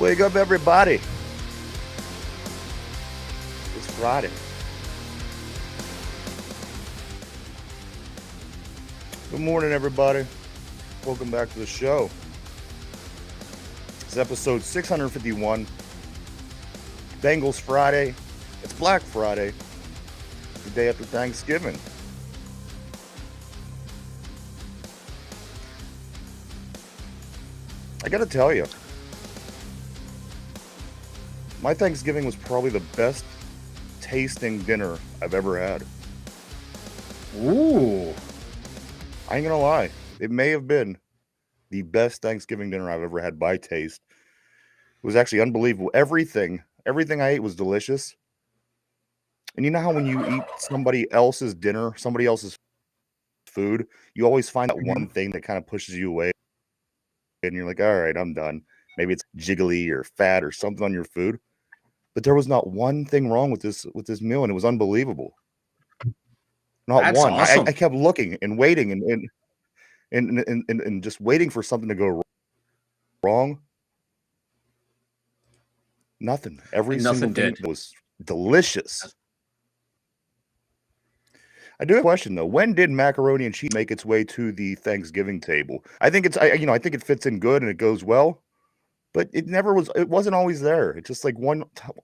Wake up, everybody. It's Friday. Good morning, everybody. Welcome back to the show. It's episode 651. Bengals Friday. It's Black Friday. The day after Thanksgiving. I gotta tell you, my Thanksgiving was probably the best tasting dinner I've ever had. Ooh. I ain't gonna lie. It may have been the best Thanksgiving dinner I've ever had by taste. It was actually unbelievable. Everything I ate was delicious. And you know how when you eat somebody else's dinner, somebody else's food, you always find that one thing that kind of pushes you away. And you're like, all right, I'm done. Maybe it's jiggly or fat or something on your food. But there was not one thing wrong with this meal, and it was unbelievable. Not That's one. awesome. I kept looking and waiting and just waiting for something to go wrong. Nothing. Every single thing was delicious. I do have a question though. When did macaroni and cheese make its way to the Thanksgiving table? I think I think it fits in good and it goes well, but it wasn't always there. It's just like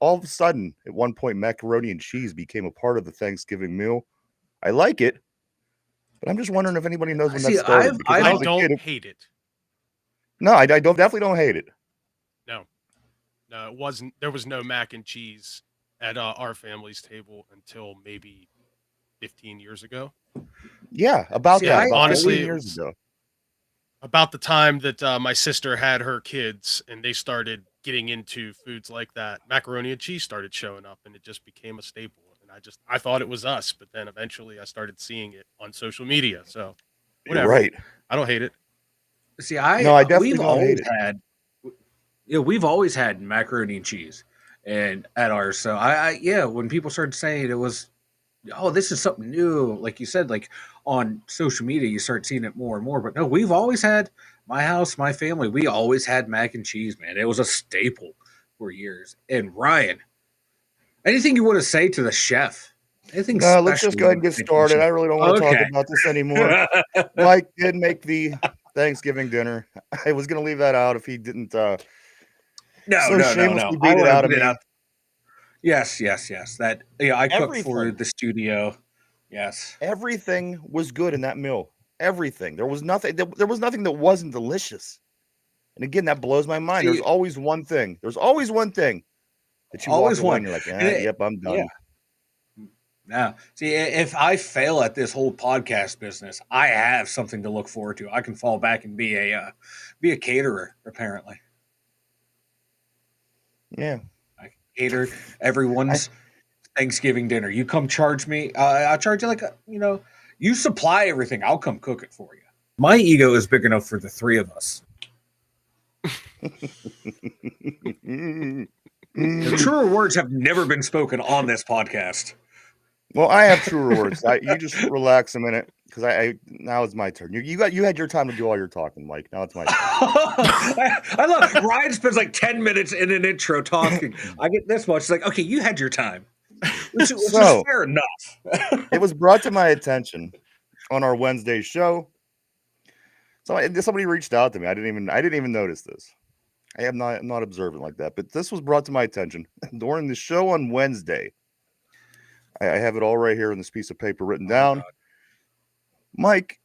all of a sudden at one point macaroni and cheese became a part of the Thanksgiving meal. I like it, but I'm just wondering if anybody knows when that started. I don't hate it. No, I definitely don't hate it. No, it wasn't. There was no mac and cheese at our family's table until maybe 15 years ago. Yeah, about 15 years ago. About the time that my sister had her kids and they started getting into foods like that, macaroni and cheese started showing up and it just became a staple. And I thought it was us, but then eventually I started seeing it on social media. So whatever. Right. I don't hate it. See, I definitely don't hate it. We've always had macaroni and cheese and at ours. So when people started saying it was, oh, this is something new. Like you said, like on social media, you start seeing it more and more. But no, we've always had, my house, my family, we always had mac and cheese, man. It was a staple for years. And Ryan, anything you want to say to the chef? Anything special? Let's just go ahead and get started. I really don't want to talk about this anymore. Mike did make the Thanksgiving dinner. I was going to leave that out if he didn't. No. Beat it out of me. Yes. That I cooked for the studio. Yes. Everything was good in that meal. Everything. There was nothing that wasn't delicious. And again, that blows my mind. There's always one thing. That you always walk away and you're like, yep, I'm done. Yeah. Now, see, if I fail at this whole podcast business, I have something to look forward to. I can fall back and be a caterer, apparently. Yeah. Cater everyone's Thanksgiving dinner. You come charge me. I'll charge you like you supply everything. I'll come cook it for you. My ego is big enough for the three of us. The truer words have never been spoken on this podcast. Well, I have truer words. You just relax a minute because now it's my turn. You had your time to do all your talking, Mike. Now it's my turn. I love Ryan spends like 10 minutes in an intro talking. I get this much. It's like, okay, you had your time. Which is fair enough. It was brought to my attention on our Wednesday show. Somebody reached out to me. I didn't even notice this. I'm not observant like that, but this was brought to my attention during the show on Wednesday. I have it all right here in this piece of paper written down. Mike,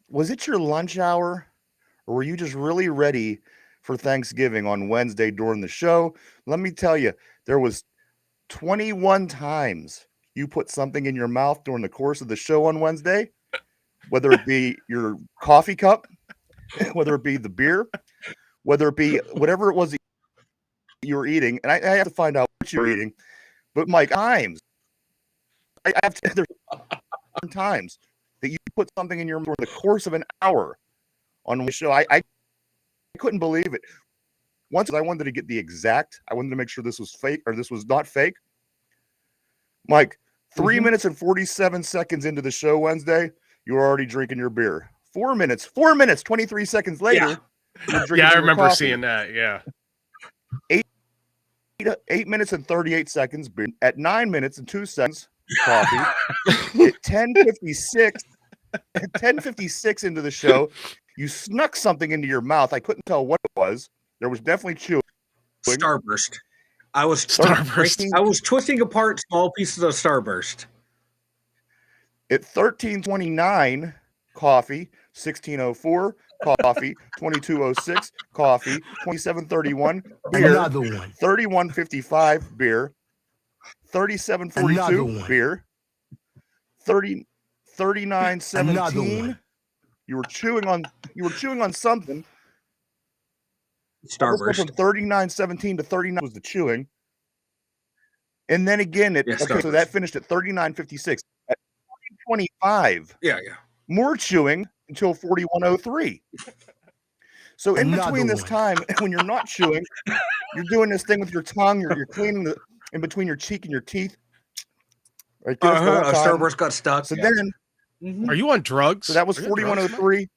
was it your lunch hour, or were you just really ready for Thanksgiving on Wednesday during the show? Let me tell you, there was 21 times you put something in your mouth during the course of the show on Wednesday, whether it be your coffee cup, whether it be the beer, whether it be whatever it was that you were eating. And I have to find out what you're eating. But Mike, I have to, there's times that you put something in your mouth during the course of an hour on the show. I couldn't believe it. Once I wanted to get the exact, I wanted to make sure this was fake or this was not fake. Mike, 3 minutes and 47 seconds into the show Wednesday, you were already drinking your beer. 4 minutes, 23 seconds later, Yeah, I remember seeing that. Yeah. 8 minutes and 38 seconds. Beer. At 9 minutes and 2 seconds, coffee. At 10:56 into the show, you snuck something into your mouth. I couldn't tell what it was. There was definitely chewing. Starburst. I was twisting apart small pieces of Starburst. At 13:29, coffee. 16:04, coffee. 22:06, coffee. 27:31, beer. Another one. 31:55, beer. 37:42, beer. 39:17. You were chewing on something. Starburst. From 39:17 to 39 was the chewing. And then again, so that finished at 39:56. At 40:25, more chewing until 41:03. So in between this time, when you're not chewing, you're doing this thing with your tongue. You're cleaning in between your cheek and your teeth. Right there. Starburst got stuck. So then, are you on drugs? So that was 41:03.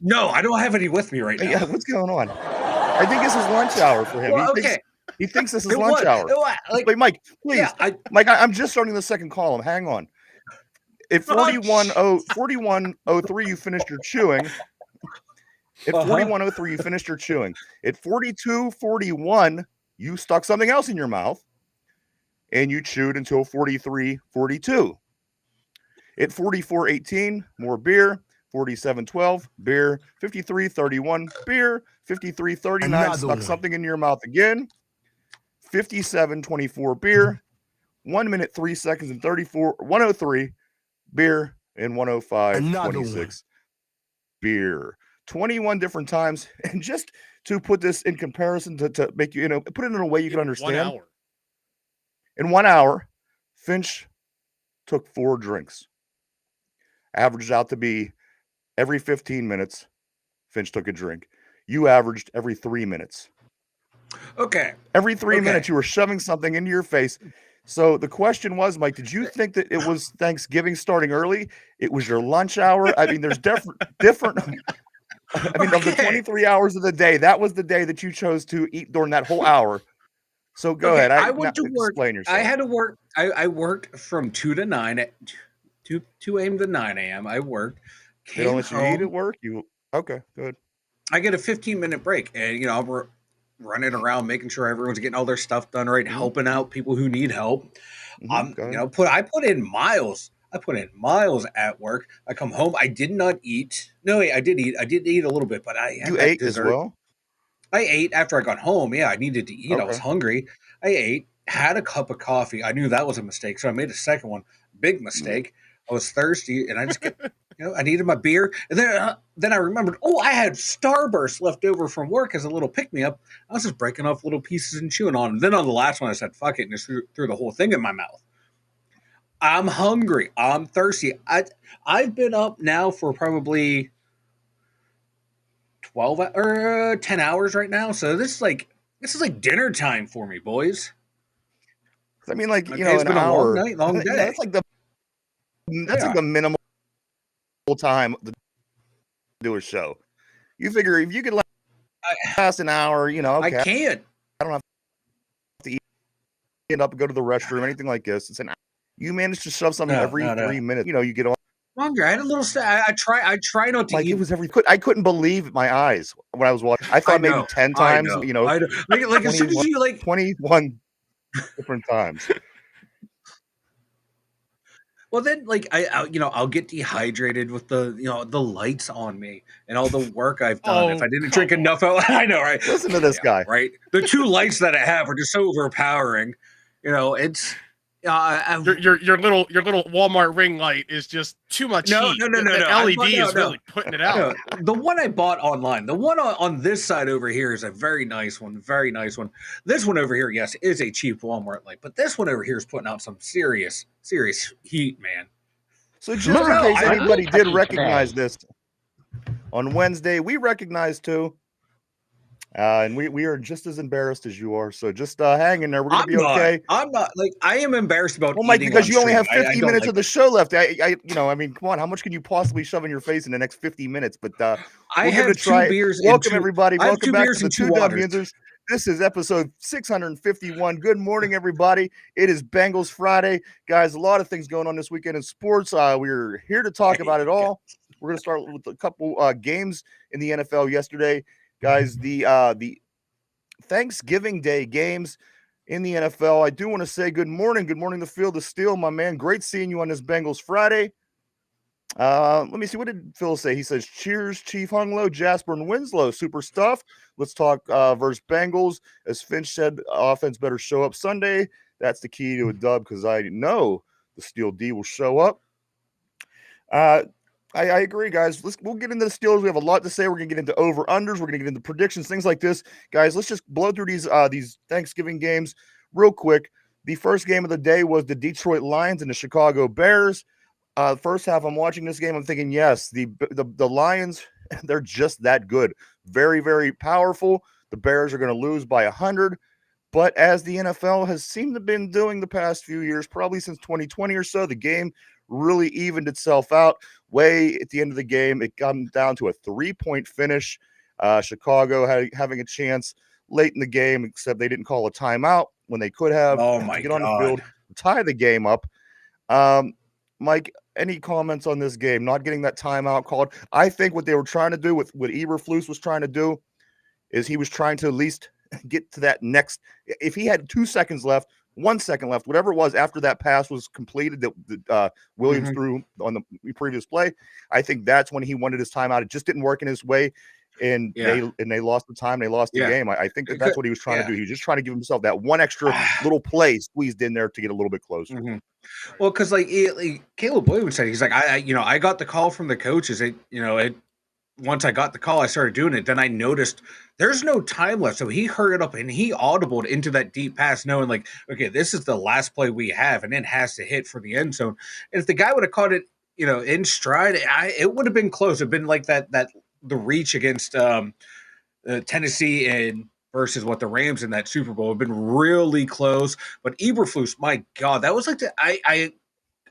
No, I don't have any with me right now. Yeah, what's going on? I think this is lunch hour for him. Well, he thinks this is lunch hour. Wait, Mike, please. Yeah, Mike, I'm just starting the second column. Hang on. At 41:03, you finished your chewing. At 41:03, you finished your chewing. At 42:41, you stuck something else in your mouth, and you chewed until 43:42. At 44:18, more beer. 47:12, beer. 53:31, beer. 53:39, stuck something in your mouth again. 57:24, beer. 1 minute 3 seconds and 1:03, beer. And 1:05:26, beer. 21 different times. And just to put this in comparison to make you, put it in a way you can understand. 1 hour. In 1 hour, Finch took 4 drinks. Averaged out to be every 15 minutes, Finch took a drink. You averaged every 3 minutes. Okay. Every 3 minutes, you were shoving something into your face. So the question was, Mike, did you think that it was Thanksgiving starting early? It was your lunch hour? I mean, there's different. I mean, of the 23 hours of the day, that was the day that you chose to eat during that whole hour. So go ahead. I went to work. Explain yourself. I had to work. I worked from 2 to 9 at 2 a.m. to 9 a.m. I worked. They don't let you eat at work? Okay, good. I get a 15-minute break, and I'm running around making sure everyone's getting all their stuff done right, helping out people who need help. I put in miles. I put in miles at work. I come home. I did not eat. No, I did eat. I did eat a little bit, but you ate dessert as well. I ate after I got home. Yeah, I needed to eat. Okay. I was hungry. I ate. Had a cup of coffee. I knew that was a mistake, so I made a second one. Big mistake. I was thirsty, and I just kept. I needed my beer, and then I remembered. Oh, I had Starburst left over from work as a little pick me up. I was just breaking off little pieces and chewing on them. Then on the last one, I said, "Fuck it," and just threw the whole thing in my mouth. I'm hungry. I'm thirsty. I've been up now for probably 12 or 10 hours right now. So this is like dinner time for me, boys. I mean, like it's an been hour, a long night, long day. That's like the minimal time to do a show. You figure if you could last an hour, okay. I can't. I don't have to get up and go to the restroom, anything like this. It's an hour. You manage to shove something every 3 minutes. You get on. Longer. I had a little. I try not to eat. It was I couldn't believe my eyes when I was watching. I thought maybe 10 times. I know. Like as soon as you 21 different times. Well, then, I'll get dehydrated with the lights on me and all the work I've done. If I didn't drink enough, I know, right? Listen to this guy, right? The 2 lights that I have are just so overpowering. It's. Your little Walmart ring light is just too much heat. No. The LED is really putting it out. The one I bought online, the one on this side over here is a very nice one. Very nice one. This one over here, yes, is a cheap Walmart light, but this one over here is putting out some serious heat, man. So just in case anybody did recognize this, on Wednesday we recognized too. And we are just as embarrassed as you are. So just hang in there. We're gonna be okay. I'm not like I am embarrassed about Mike, eating because on you only stream. have 50 minutes like of the show left. I mean, come on, how much can you possibly shove in your face in the next 50 minutes? But we'll give it a try. Welcome everybody. Welcome back to the Two Dumb Yinzers. This is episode 651. Good morning, everybody. It is Bengals Friday, guys. A lot of things going on this weekend in sports. We're here to talk about it all. We're going to start with a couple games in the NFL yesterday, guys. The Thanksgiving Day games in the NFL. I do want to say good morning. Good morning, the Field of Steel, my man. Great seeing you on this Bengals Friday. Let me see. What did Phil say? He says, cheers, Chief Hunglow, Jasper, and Winslow. Super stuff. Let's talk versus Bengals. As Finch said, offense better show up Sunday. That's the key to a dub because I know the Steel D will show up. I agree, guys. We'll get into the Steelers. We have a lot to say. We're gonna get into over-unders. We're gonna get into predictions, things like this, guys. Let's just blow through these Thanksgiving games real quick. The first game of the day was the Detroit Lions and the Chicago Bears. First half, I'm watching this game. I'm thinking, yes, the Lions, they're just that good, very, very powerful. The Bears are going to lose by 100. But as the NFL has seemed to have been doing the past few years, probably since 2020 or so, the game really evened itself out. Way at the end of the game, it got down to a 3-point finish. Chicago having a chance late in the game, except they didn't call a timeout when they could have to get on the field, tie the game up. Mike, any comments on this game? Not getting that timeout called. I think what they were trying to do with what Eberflus was trying to do is he was trying to at least get to that next. If he had 2 seconds left, 1 second left, whatever it was after that pass was completed that Williams threw on the previous play, I think that's when he wanted his timeout. It just didn't work in his way, and they lost the time. They lost the game. I think that's what he was trying to do. He was just trying to give himself that one extra little play squeezed in there to get a little bit closer. Well, because like Caleb Williams said, he's like, I got the call from the coaches. Once I got the call, I started doing it. Then I noticed there's no time left. So he hurried up and he audibled into that deep pass, knowing like, okay, this is the last play we have, and it has to hit for the end zone. And if the guy would have caught it, in stride, it would have been close. It'd been like the reach against Tennessee and versus what the Rams in that Super Bowl have been really close. But Eberflus, my God, that was like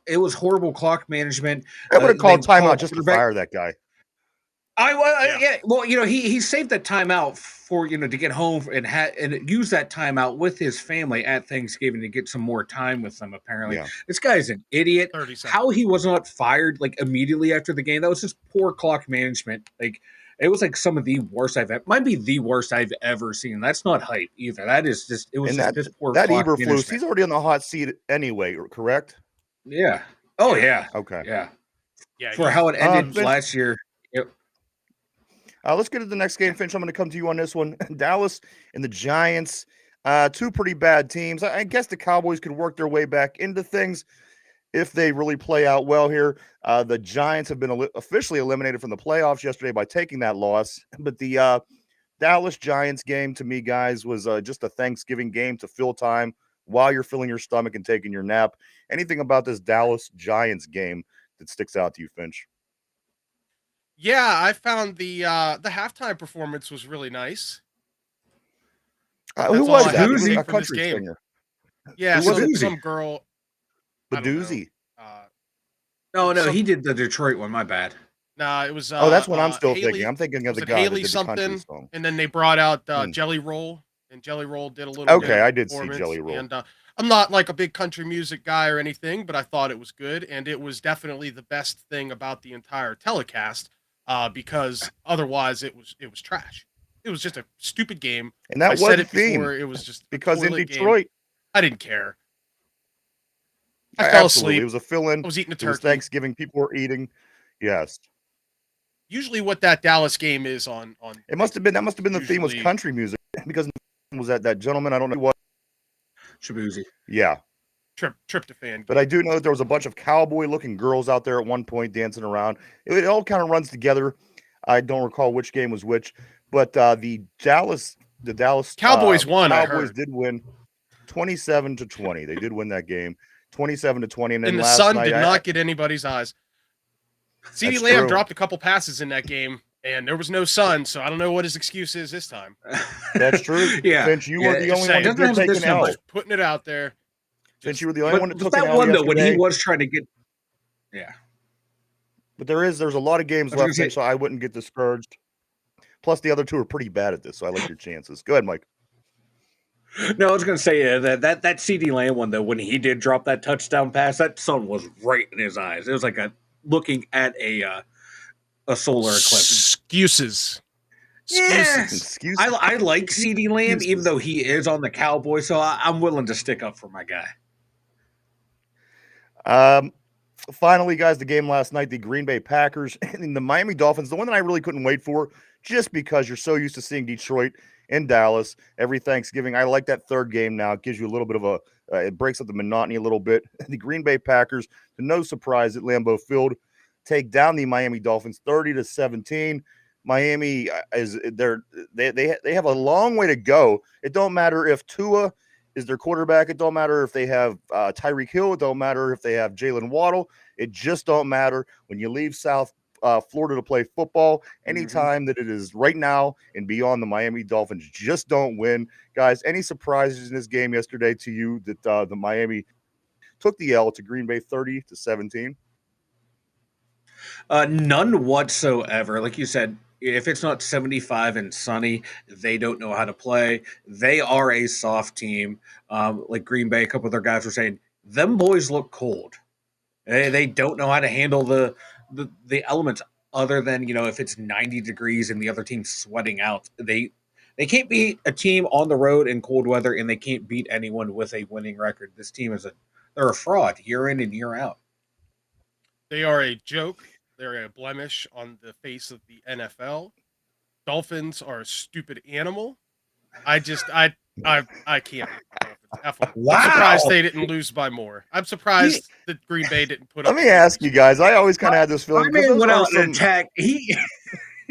it was horrible clock management. I would have called timeout just to fire that guy. Well, he saved that timeout for to get home and use that timeout with his family at Thanksgiving to get some more time with them. Apparently, this guy's an idiot. How he was not fired like immediately after the game? That was just poor clock management. Like it was like some of the worst might be the worst I've ever seen. That's not hype either. That is just it was just poor. That Eberflus, he's already on the hot seat anyway. Correct? Yeah. Oh yeah. Okay. Yeah. For how it ended last year. Yep. Let's get to the next game, Finch. I'm going to come to you on this one. Dallas and the Giants, two pretty bad teams. I guess the Cowboys could work their way back into things if they really play out well here. The Giants have been officially eliminated from the playoffs yesterday by taking that loss. But the Dallas Giants game, to me, guys, was just a Thanksgiving game to fill time while you're filling your stomach and taking your nap. Anything about this Dallas Giants game that sticks out to you, Finch? Yeah, I found the halftime performance was really nice. Who was that? Who's a country singer? Yeah, some girl. Badoozy. No, he did the Detroit one. My bad. Nah, it was. That's what I'm still Haley, thinking. I'm thinking of the guy Haley that did something, the country song. And then they brought out Jelly Roll, and Jelly Roll did a little. Okay, I did see Jelly Roll. And I'm not like a big country music guy or anything, but I thought it was good, and it was definitely the best thing about the entire telecast. Because otherwise it was trash. It was just a stupid game. And that was said it theme. before. It was just because in Detroit, game. I didn't care. I fell asleep. It was a fill-in. I was eating a turkey. It was Thanksgiving. People were eating. Yes. Usually, what that Dallas game is on it must have been the theme was country music because was that gentleman I don't know what Shabuzi. Yeah. Tryptophan. But I do know that there was a bunch of cowboy-looking girls out there at one point dancing around. It all kind of runs together. I don't recall which game was which, but the Dallas Cowboys won. Cowboys did win 27-20. They did win that game, 27-20. And then the sun did not get anybody's eyes. CeeDee Lamb dropped a couple passes in that game, And there was no sun, so I don't know what his excuse is this time. That's true. Yeah. Finch, you were the only one that did take an L. Putting it out there. Finch, you were the only one that took an L that one, yesterday. though, when he was trying to get... Yeah. But there's a lot of games left, so I wouldn't get discouraged. Plus, the other two are pretty bad at this, so I like your chances. Go ahead, Mike. No, I was going to say that CeeDee Lamb one, though, when he did drop that touchdown pass, that sun was right in his eyes. It was like looking at a solar eclipse. Excuses. Yes. I like CeeDee Lamb, even though he is on the Cowboys, so I'm willing to stick up for my guy. Finally, guys, the game last night, the Green Bay Packers and the Miami Dolphins, the one that I really couldn't wait for, just because you're so used to seeing Detroit and Dallas every Thanksgiving. I like that third game now. It gives you a little bit of it breaks up the monotony a little bit. The Green Bay Packers, to no surprise at Lambeau Field, take down the Miami Dolphins 30-17. Miami they have a long way to go. It don't matter if Tua is their quarterback. It don't matter if they have Tyreek Hill. It don't matter if they have Jalen Waddle. It just don't matter when you leave South Florida to play football. Anytime that it is right now and beyond, the Miami Dolphins just don't win. Guys, any surprises in this game yesterday to you that the Miami took the L to Green Bay 30-17? None whatsoever. Like you said, if it's not 75 and sunny, they don't know how to play. They are a soft team. Like Green Bay, a couple of their guys were saying, them boys look cold. They don't know how to handle the elements other than, if it's 90 degrees and the other team's sweating out. They can't beat a team on the road in cold weather, and they can't beat anyone with a winning record. This team they're a fraud year in and year out. They are a joke. They're a blemish on the face of the NFL. Dolphins are a stupid animal. I can't. Wow. I'm surprised they didn't lose by more. I'm surprised that Green Bay didn't put up. Let me ask you guys. I always kind of had this feeling. My man went out and attacked.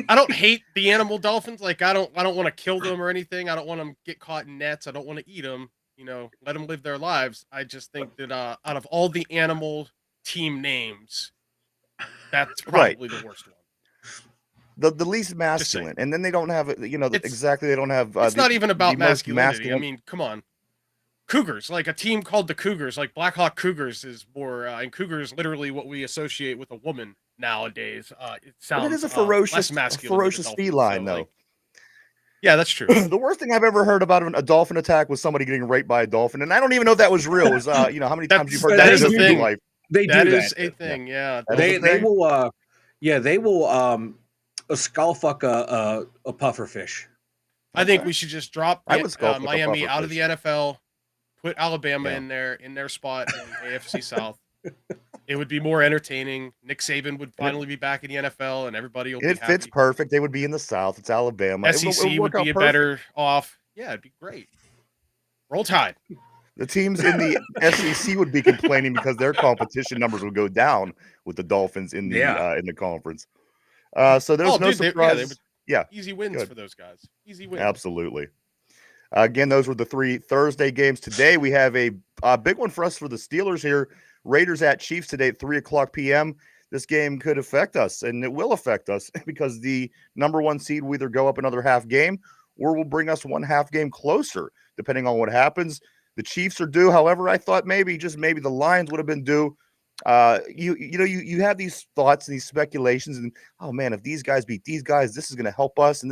I don't hate the animal dolphins. Like I don't want to kill them or anything. I don't want them to get caught in nets. I don't want to eat them. Let them live their lives. I just think that out of all the animal team names, that's probably the worst one. The least masculine, and then they don't have exactly. They don't have. It's not even about masculinity. I mean, come on, Cougars, like a team called the Cougars, like Blackhawk Cougars is more, and Cougars literally what we associate with a woman nowadays. It sounds. But it is a ferocious feline, though. Yeah, that's true. The worst thing I've ever heard about a dolphin attack was somebody getting raped by a dolphin, and I don't even know if that was real. It was how many times you've heard that in your life? That is a thing. Yeah, they will. They will. A skull fuck a puffer fish. I think we should just drop Miami out of the NFL, put Alabama in their spot in AFC South. It would be more entertaining. Nick Saban would finally be back in the NFL, and everybody will be happy. It fits perfect. They would be in the South. It's Alabama. SEC would be better off. Yeah, it'd be great. Roll Tide. The teams in the SEC would be complaining because their competition numbers would go down with the Dolphins in the conference. So there's no surprise. Easy wins for those guys. Easy wins. Absolutely. Again, those were the 3 Thursday games. Today we have a big one for us for the Steelers here. Raiders at Chiefs today at 3:00 p.m. This game could affect us, and it will affect us because the number 1 seed will either go up another half game or will bring us 1 half game closer, depending on what happens. The Chiefs are due. However, I thought maybe the Lions would have been due. You have these thoughts and these speculations, and oh man, if these guys beat these guys, this is going to help us. And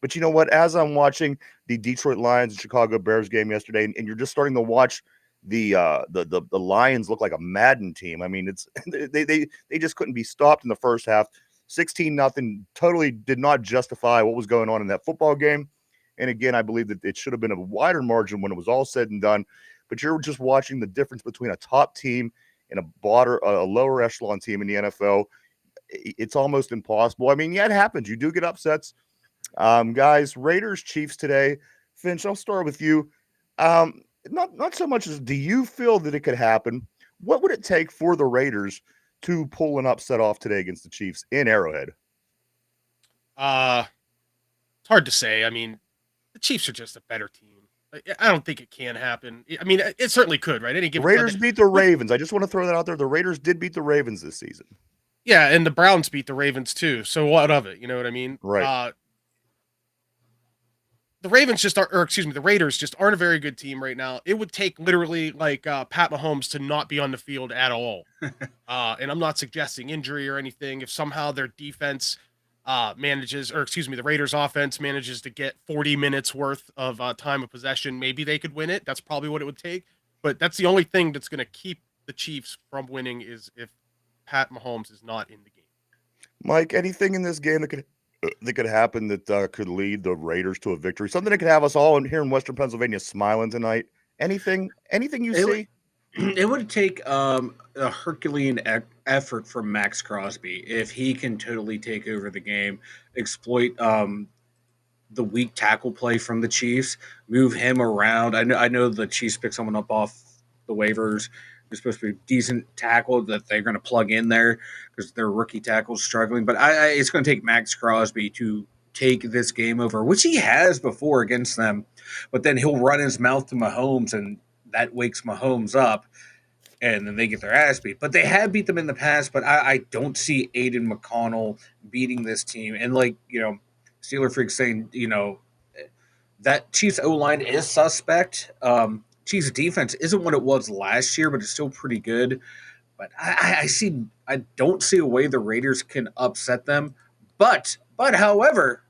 but you know what? As I'm watching the Detroit Lions and Chicago Bears game yesterday, and you're just starting to watch the Lions look like a Madden team. I mean, it's they just couldn't be stopped in the first half. 16-0 totally did not justify what was going on in that football game. And again, I believe that it should have been a wider margin when it was all said and done. But you're just watching the difference between a top team and a lower echelon team in the NFL. It's almost impossible. I mean, yeah, it happens. You do get upsets. Guys, Raiders, Chiefs today. Finch, I'll start with you. Not so much as do you feel that it could happen? What would it take for the Raiders to pull an upset off today against the Chiefs in Arrowhead? It's hard to say. I mean, the Chiefs are just a better team. I don't think it can happen. I mean, it certainly could, right? Raiders beat the Ravens. I just want to throw that out there. The Raiders did beat the Ravens this season. Yeah, and the Browns beat the Ravens too. So what of it? You know what I mean? Right. The Ravens just are, or excuse me, the Raiders just aren't a very good team right now. It would take literally like Pat Mahomes to not be on the field at all. And I'm not suggesting injury or anything. If somehow their defense manages, or excuse me, the Raiders offense manages to get 40 minutes worth of time of possession, maybe they could win it. That's probably what it would take. But that's the only thing that's going to keep the Chiefs from winning is if Pat Mahomes is not in the game. Mike, anything in this game that could happen that could lead the Raiders to a victory? Something that could have us all here in Western Pennsylvania smiling tonight? Anything you see? It would take a Herculean effort from Max Crosby if he can totally take over the game, exploit the weak tackle play from the Chiefs, move him around. I know the Chiefs picked someone up off the waivers. They're supposed to be a decent tackle that they're going to plug in there because their rookie tackle's struggling. But it's going to take Max Crosby to take this game over, which he has before against them. But then he'll run his mouth to Mahomes, and that wakes Mahomes up, and then they get their ass beat. But they have beat them in the past, but I don't see Aiden McConnell beating this team. And Steeler Freak saying, that Chiefs O-line is suspect. Chiefs defense isn't what it was last year, but it's still pretty good. But I don't see a way the Raiders can upset them. But however,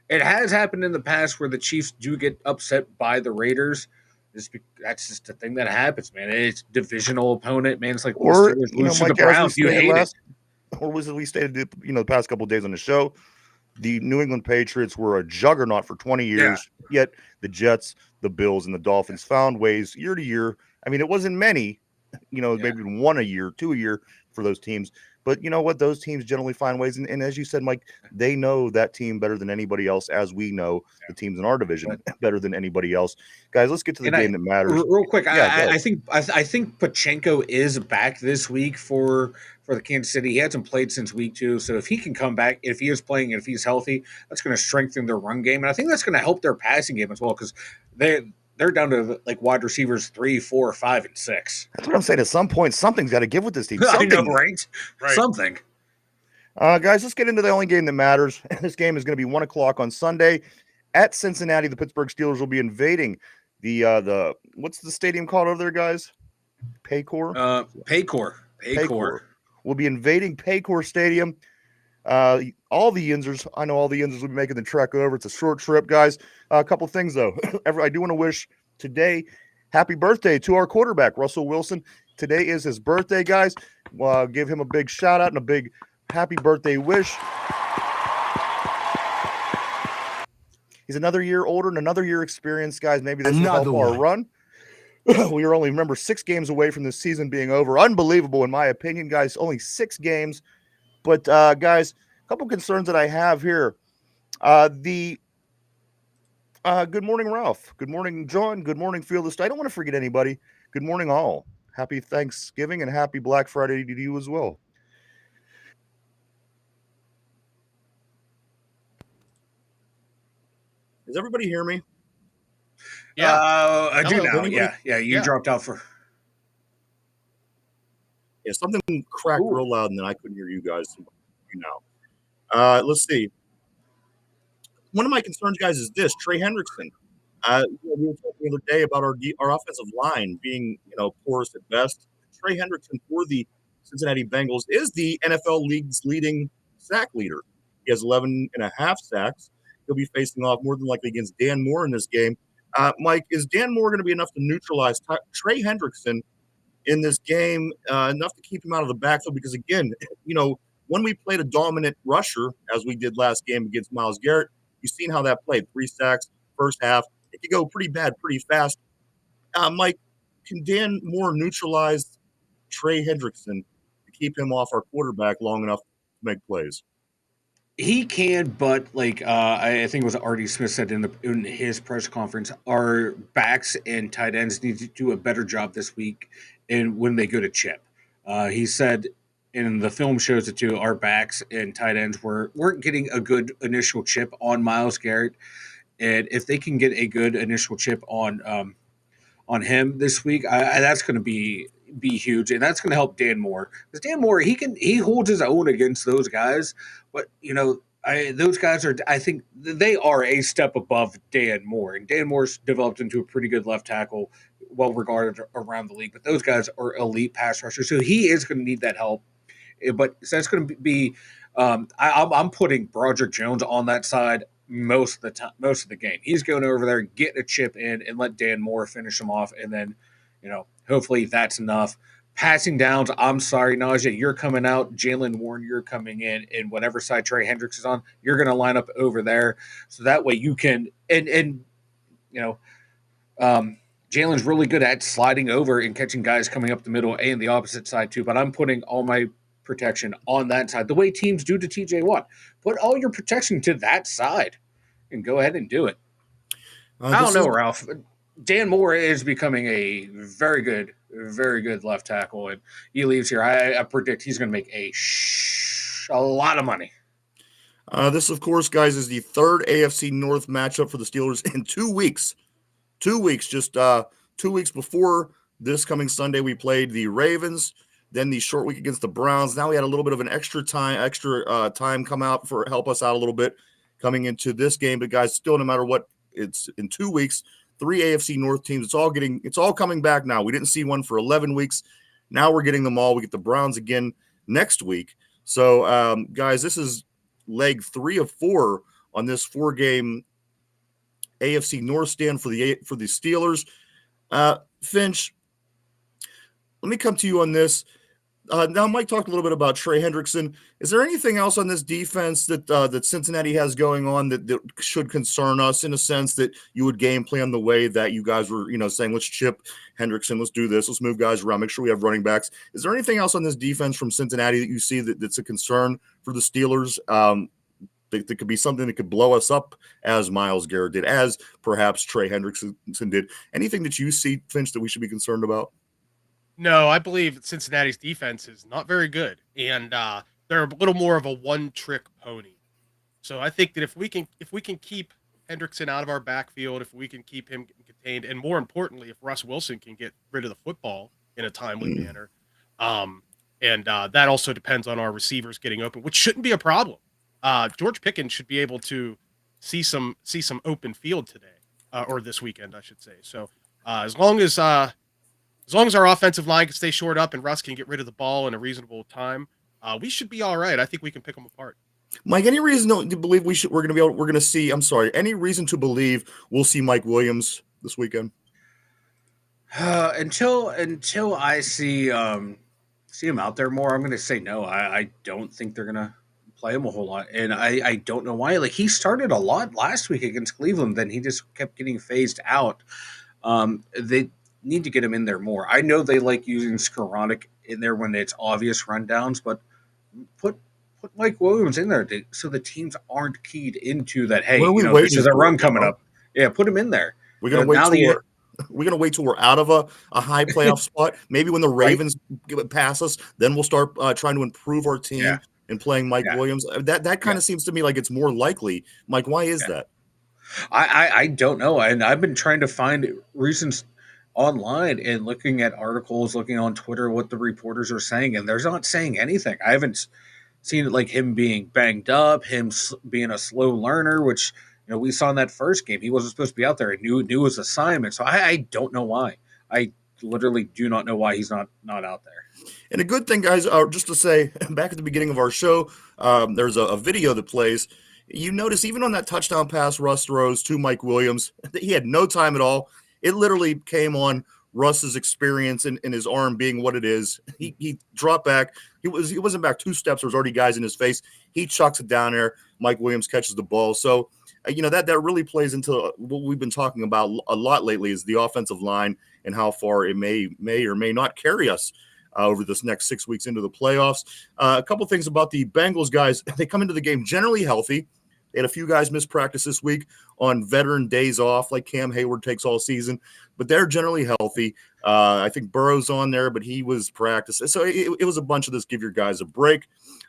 it has happened in the past where the Chiefs do get upset by the Raiders. That's just a thing that happens, man. It's divisional opponent, man. It's like Or lose to Mike, the Browns. You hate it. Or was it we stated the past couple of days on the show? The New England Patriots were a juggernaut for 20 years, yet the Jets, the Bills, and the Dolphins found ways year to year. I mean, it wasn't many, maybe one a year, two a year for those teams. But you know what? Those teams generally find ways. And as you said, Mike, they know that team better than anybody else, as we know the teams in our division better than anybody else. Guys, let's get to the game that matters. Real quick, I think Pachenko is back this week for the Kansas City. He hasn't played since week 2. So if he can come back, if he is playing and if he's healthy, that's going to strengthen their run game. And I think that's going to help their passing game as well because they're down to like wide receivers 3, 4, 5, and 6. That's what I'm saying. At some point, something's got to give with this team. I know, right? Something. Guys, let's get into the only game that matters. This game is going to be 1 o'clock on Sunday at Cincinnati. The Pittsburgh Steelers will be invading the what's the stadium called over there, guys? Paycor? Paycor. We'll be invading Paycor Stadium. All the Yinzers, I know all the Yinzers will be making the trek over. It's a short trip, guys. A couple things, though. I do want to wish today happy birthday to our quarterback, Russell Wilson. Today is his birthday, guys. Give him a big shout out and a big happy birthday wish. He's another year older and another year experienced, guys. Maybe this will help our run. We are only, remember, 6 games away from this season being over. Unbelievable, in my opinion, guys. Only 6 games. But, guys, a couple concerns that I have here. Good morning, Ralph. Good morning, John. Good morning, Fearless. I don't want to forget anybody. Good morning, all. Happy Thanksgiving and happy Black Friday to you as well. Does everybody hear me? Yeah, I do now. Yeah. You dropped out for. Yeah, something cracked real loud, and then I couldn't hear you guys. Let's see. One of my concerns, guys, is this: Trey Hendrickson. We were talking the other day about our offensive line being, porous at best. Trey Hendrickson for the Cincinnati Bengals is the NFL league's leading sack leader. He has 11.5 sacks. He'll be facing off more than likely against Dan Moore in this game. Mike, is Dan Moore going to be enough to neutralize Trey Hendrickson in this game, enough to keep him out of the backfield? Because, again, when we played a dominant rusher, as we did last game against Myles Garrett, you've seen how that played. 3 sacks, first half. It could go pretty bad, pretty fast. Mike, can Dan Moore neutralize Trey Hendrickson to keep him off our quarterback long enough to make plays? He can, but I think it was Artie Smith said in his press conference, our backs and tight ends need to do a better job this week and when they go to chip. He said, and the film shows it too, our backs and tight ends weren't getting a good initial chip on Myles Garrett. And if they can get a good initial chip on him this week, that's going to be be huge, and that's going to help Dan Moore, because Dan Moore he holds his own against those guys, but those guys are, I think they are a step above Dan Moore, and Dan Moore's developed into a pretty good left tackle, well regarded around the league. But those guys are elite pass rushers, so he is going to need that help. But so that's going to be, I'm putting Broderick Jones on that side most of the time, most of the game. He's going over there, get a chip in, and let Dan Moore finish him off, and then hopefully that's enough. Passing downs, I'm sorry, Najee, you're coming out. Jalen Warren, you're coming in. And whatever side Trey Hendricks is on, you're going to line up over there. So that way you can – Jalen's really good at sliding over and catching guys coming up the middle and the opposite side too. But I'm putting all my protection on that side, the way teams do to TJ Watt. Put all your protection to that side and go ahead and do it. I don't know, Ralph. Dan Moore is becoming a very good left tackle, and he leaves here. I predict he's going to make a lot of money. This, of course, guys, is the third AFC North matchup for the Steelers in 2 weeks. 2 weeks, just 2 weeks before this coming Sunday, we played the Ravens. Then the short week against the Browns. Now we had a little bit of an extra time come out for help us out a little bit coming into this game. But guys, still, no matter what, it's in 2 weeks. 3 AFC North teams. It's all coming back now. We didn't see one for 11 weeks. Now we're getting them all. We get the Browns again next week. So, guys, this is leg 3 of 4 on this 4-game AFC North stand for the Steelers. Finch, let me come to you on this. Now, Mike talked a little bit about Trey Hendrickson. Is there anything else on this defense that Cincinnati has going on that should concern us, in a sense that you would game plan the way that you guys were, saying, let's chip Hendrickson, let's do this, let's move guys around, make sure we have running backs. Is there anything else on this defense from Cincinnati that you see that's a concern for the Steelers? That could be something that could blow us up, as Myles Garrett did, as perhaps Trey Hendrickson did. Anything that you see, Finch, that we should be concerned about? No, I believe Cincinnati's defense is not very good, and they're a little more of a one-trick pony. So I think that if we can keep Hendrickson out of our backfield, if we can keep him contained, and more importantly, if Russ Wilson can get rid of the football in a timely manner, and that also depends on our receivers getting open, which shouldn't be a problem. George Pickens should be able to see some open field today, or this weekend, I should say. So as long as our offensive line can stay short up and Russ can get rid of the ball in a reasonable time, we should be all right. I think we can pick them apart. Mike, any reason to believe we're going to see? I'm sorry. Any reason to believe we'll see Mike Williams this weekend? Until I see him out there more, I'm going to say no. I don't think they're going to play him a whole lot, and I don't know why. Like, he started a lot last week against Cleveland, then he just kept getting phased out. They need to get him in there more. I know they like using Skoranek in there when it's obvious rundowns, but put Mike Williams in there so the teams aren't keyed into that. Hey, this is a run coming up. Yeah, put him in there. We're gonna wait till we're out of a high playoff spot. Maybe when the Ravens pass us, then we'll start trying to improve our team and playing Mike Williams. That kind of seems to me like it's more likely. Mike, why is that? I don't know, and I've been trying to find reasons online and looking at articles, looking on Twitter what the reporters are saying, and they're not saying anything. I haven't seen it like him being banged up, him being a slow learner, which we saw in that first game. He wasn't supposed to be out there. He knew his assignment. So I don't know why. I literally do not know why he's not out there. And a good thing, guys, just to say, back at the beginning of our show, there's a video that plays. You notice even on that touchdown pass Russ throws to Mike Williams, he had no time at all. It literally came on Russ's experience and his arm being what it is. He dropped back. He wasn't back 2 steps. There was already guys in his face. He chucks it down there. Mike Williams catches the ball. So, that really plays into what we've been talking about a lot lately, is the offensive line and how far it may or may not carry us over this next 6 weeks into the playoffs. A couple things about the Bengals, guys. They come into the game generally healthy. They had a few guys miss practice this week on veteran days off, like Cam Hayward takes all season, but they're generally healthy. I think Burrow's on there, but he was practicing. So it was a bunch of this, give your guys a break.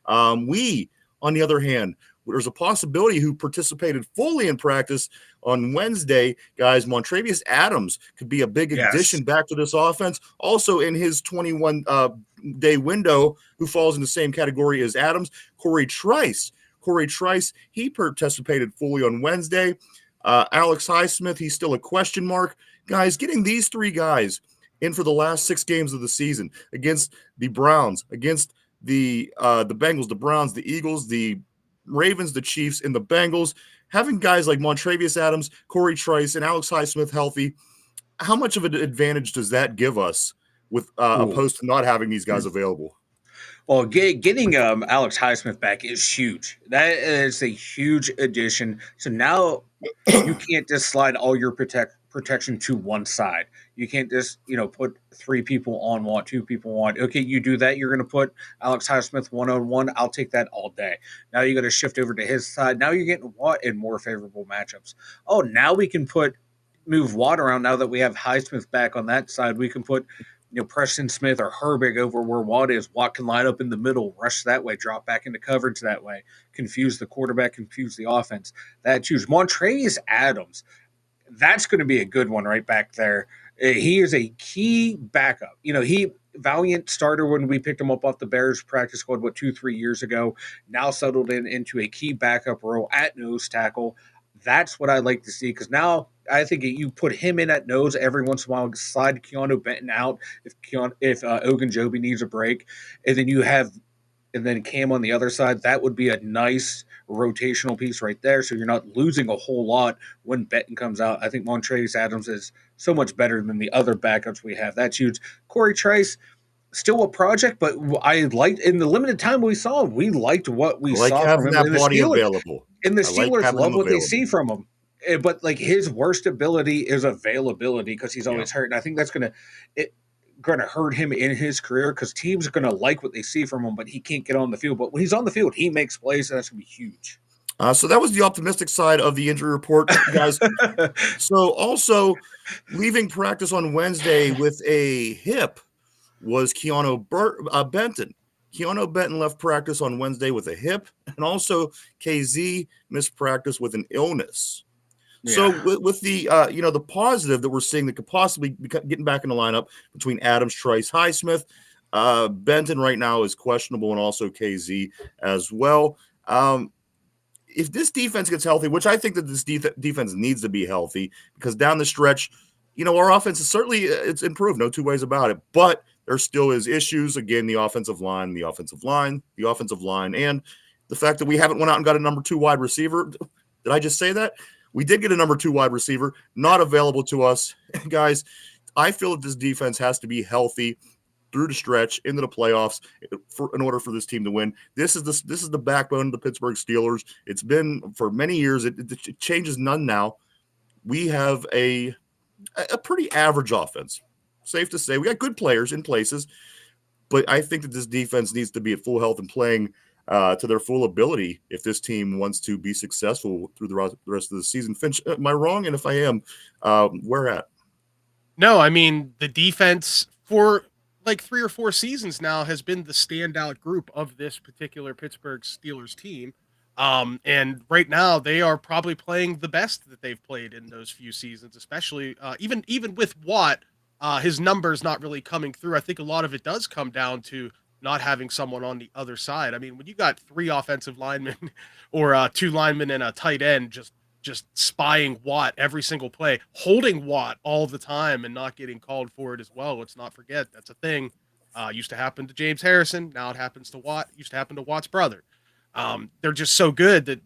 We, on the other hand, there's a possibility who participated fully in practice on Wednesday, guys. Montravius Adams could be a big addition back to this offense. Also in his 21-day window, who falls in the same category as Adams, Corey Trice. He participated fully on Wednesday. Alex Highsmith, he's still a question mark. Guys, getting these three guys in for the last 6 games of the season against the Browns, against the Bengals, the Browns, the Eagles, the Ravens, the Chiefs, and the Bengals, having guys like Montravius Adams, Corey Trice, and Alex Highsmith healthy, how much of an advantage does that give us with opposed to not having these guys available? Well, getting Alex Highsmith back is huge. That is a huge addition. So now you can't just slide all your protection to one side. You can't just, put 3 people on Watt, 2 people on. Okay, you do that. You're going to put Alex Highsmith 1-on-1. I'll take that all day. Now you got to shift over to his side. Now you're getting Watt in more favorable matchups. Oh, now we can move Watt around. Now that we have Highsmith back on that side, we can put Preston Smith or Herbig over where Watt is. Watt can line up in the middle, rush that way, drop back into coverage that way, confuse the quarterback, confuse the offense. That's huge. Montravius Adams, that's going to be a good one right back there. He is a key backup. He valiant starter when we picked him up off the Bears practice squad, 2-3 years ago, now settled into a key backup role at nose tackle. That's what I'd like to see, because now I think you put him in at nose every once in a while, slide Keanu Benton out if Ogunjobi needs a break, and then Cam on the other side. That would be a nice rotational piece right there, so you're not losing a whole lot when Benton comes out. I think Montravius Adams is so much better than the other backups we have. That's huge. Corey Trice, still a project, but I liked in the limited time we saw him. We liked what we saw from him. That body available. And the Steelers love what they see from him. But his worst ability is availability, because he's always hurt. And I think that's going to hurt him in his career, because teams are going to like what they see from him, but he can't get on the field. But when he's on the field, he makes plays, and that's going to be huge. So that was the optimistic side of the injury report, guys. So also leaving practice on Wednesday with a hip was Keanu Benton. Keanu Benton left practice on Wednesday with a hip, and also KZ missed practice with an illness. Yeah. So with the the positive that we're seeing that could possibly be getting back in the lineup between Adams, Trice, Highsmith, Benton right now is questionable, and also KZ as well. If this defense gets healthy, which I think that this defense needs to be healthy, because down the stretch, our offense is certainly it's improved, no two ways about it, but there still is issues. Again, the offensive line, and the fact that we haven't went out and got a number 2 wide receiver. Did I just say that? We did get a number 2 wide receiver, not available to us. Guys, I feel that this defense has to be healthy through the stretch into the playoffs in order for this team to win. This is the backbone of the Pittsburgh Steelers. It's been for many years. It changes none now. We have a pretty average offense. Safe to say, we got good players in places, but I think that this defense needs to be at full health and playing to their full ability if this team wants to be successful through the rest of the season. Finch, am I wrong? And if I am, where at? No, I mean, the defense for 3 or 4 seasons now has been the standout group of this particular Pittsburgh Steelers team. And right now they are probably playing the best that they've played in those few seasons, especially even with Watt. His numbers not really coming through. I think a lot of it does come down to not having someone on the other side. I mean, when you got 3 offensive linemen or 2 linemen and a tight end just spying Watt every single play, holding Watt all the time and not getting called for it as well. Let's not forget that's a thing. Used to happen to James Harrison. Now it happens to Watt. Used to happen to Watt's brother. They're just so good that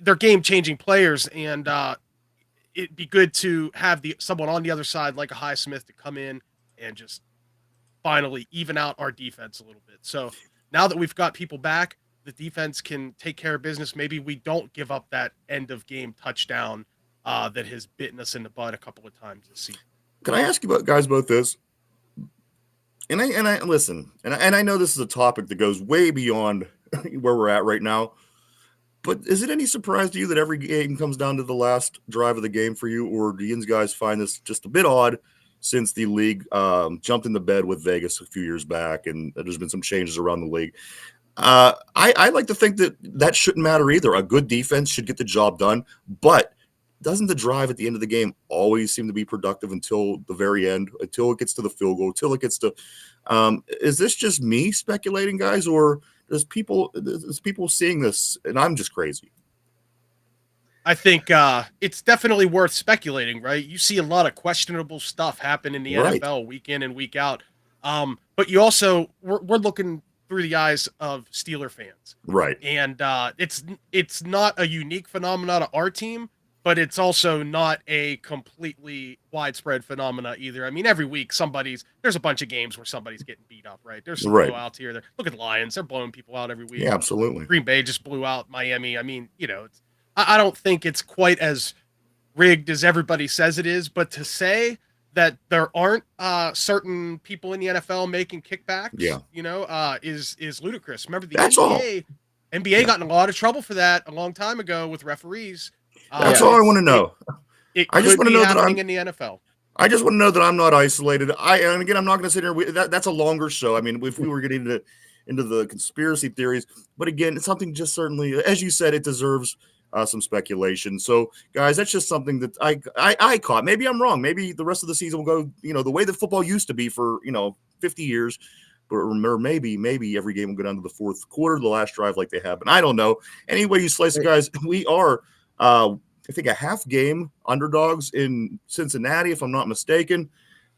they're game-changing players, and it'd be good to have someone on the other side like a Highsmith to come in and just finally even out our defense a little bit. So now that we've got people back, the defense can take care of business. Maybe we don't give up that end of game touchdown that has bitten us in the butt a couple of times this season. Can I ask you guys both this? And I listen, and I know this is a topic that goes way beyond where we're at right now. But is it any surprise to you that every game comes down to the last drive of the game for you, or do you guys find this just a bit odd since the league jumped into bed with Vegas a few years back, and there's been some changes around the league? I like to think that shouldn't matter either. A good defense should get the job done, but doesn't the drive at the end of the game always seem to be productive until the very end, until it gets to the field goal, until it gets to is this just me speculating, guys, or is people seeing this and I'm just crazy? I think it's definitely worth speculating, right? You see a lot of questionable stuff happen in the NFL week in and week out. But you also we're looking through the eyes of Steeler fans. Right. And it's not a unique phenomenon to our team, but it's also not a completely widespread phenomena either. I mean, every week there's a bunch of games where somebody's getting beat up, right? There's some blowouts here. Look at the Lions. They're blowing people out every week. Yeah, absolutely. Green Bay just blew out Miami. I mean, I don't think it's quite as rigged as everybody says it is, but to say that there aren't certain people in the NFL making kickbacks, is ludicrous. Remember the NBA got in a lot of trouble for that a long time ago with referees. That's all I want to know. I just want to know that I'm in the NFL. I just want to know that I'm not isolated. And again, I'm not going to sit here. That's a longer show. I mean, if we were getting into the conspiracy theories, but again, it's something just certainly, as you said, it deserves some speculation. So, guys, that's just something that I caught. Maybe I'm wrong. Maybe the rest of the season will go, the way that football used to be for 50 years. But remember, maybe every game will go down to the fourth quarter, the last drive, like they have. And I don't know. Anyway, you slice it, guys. We are, I think, a half game underdogs in Cincinnati, if I'm not mistaken.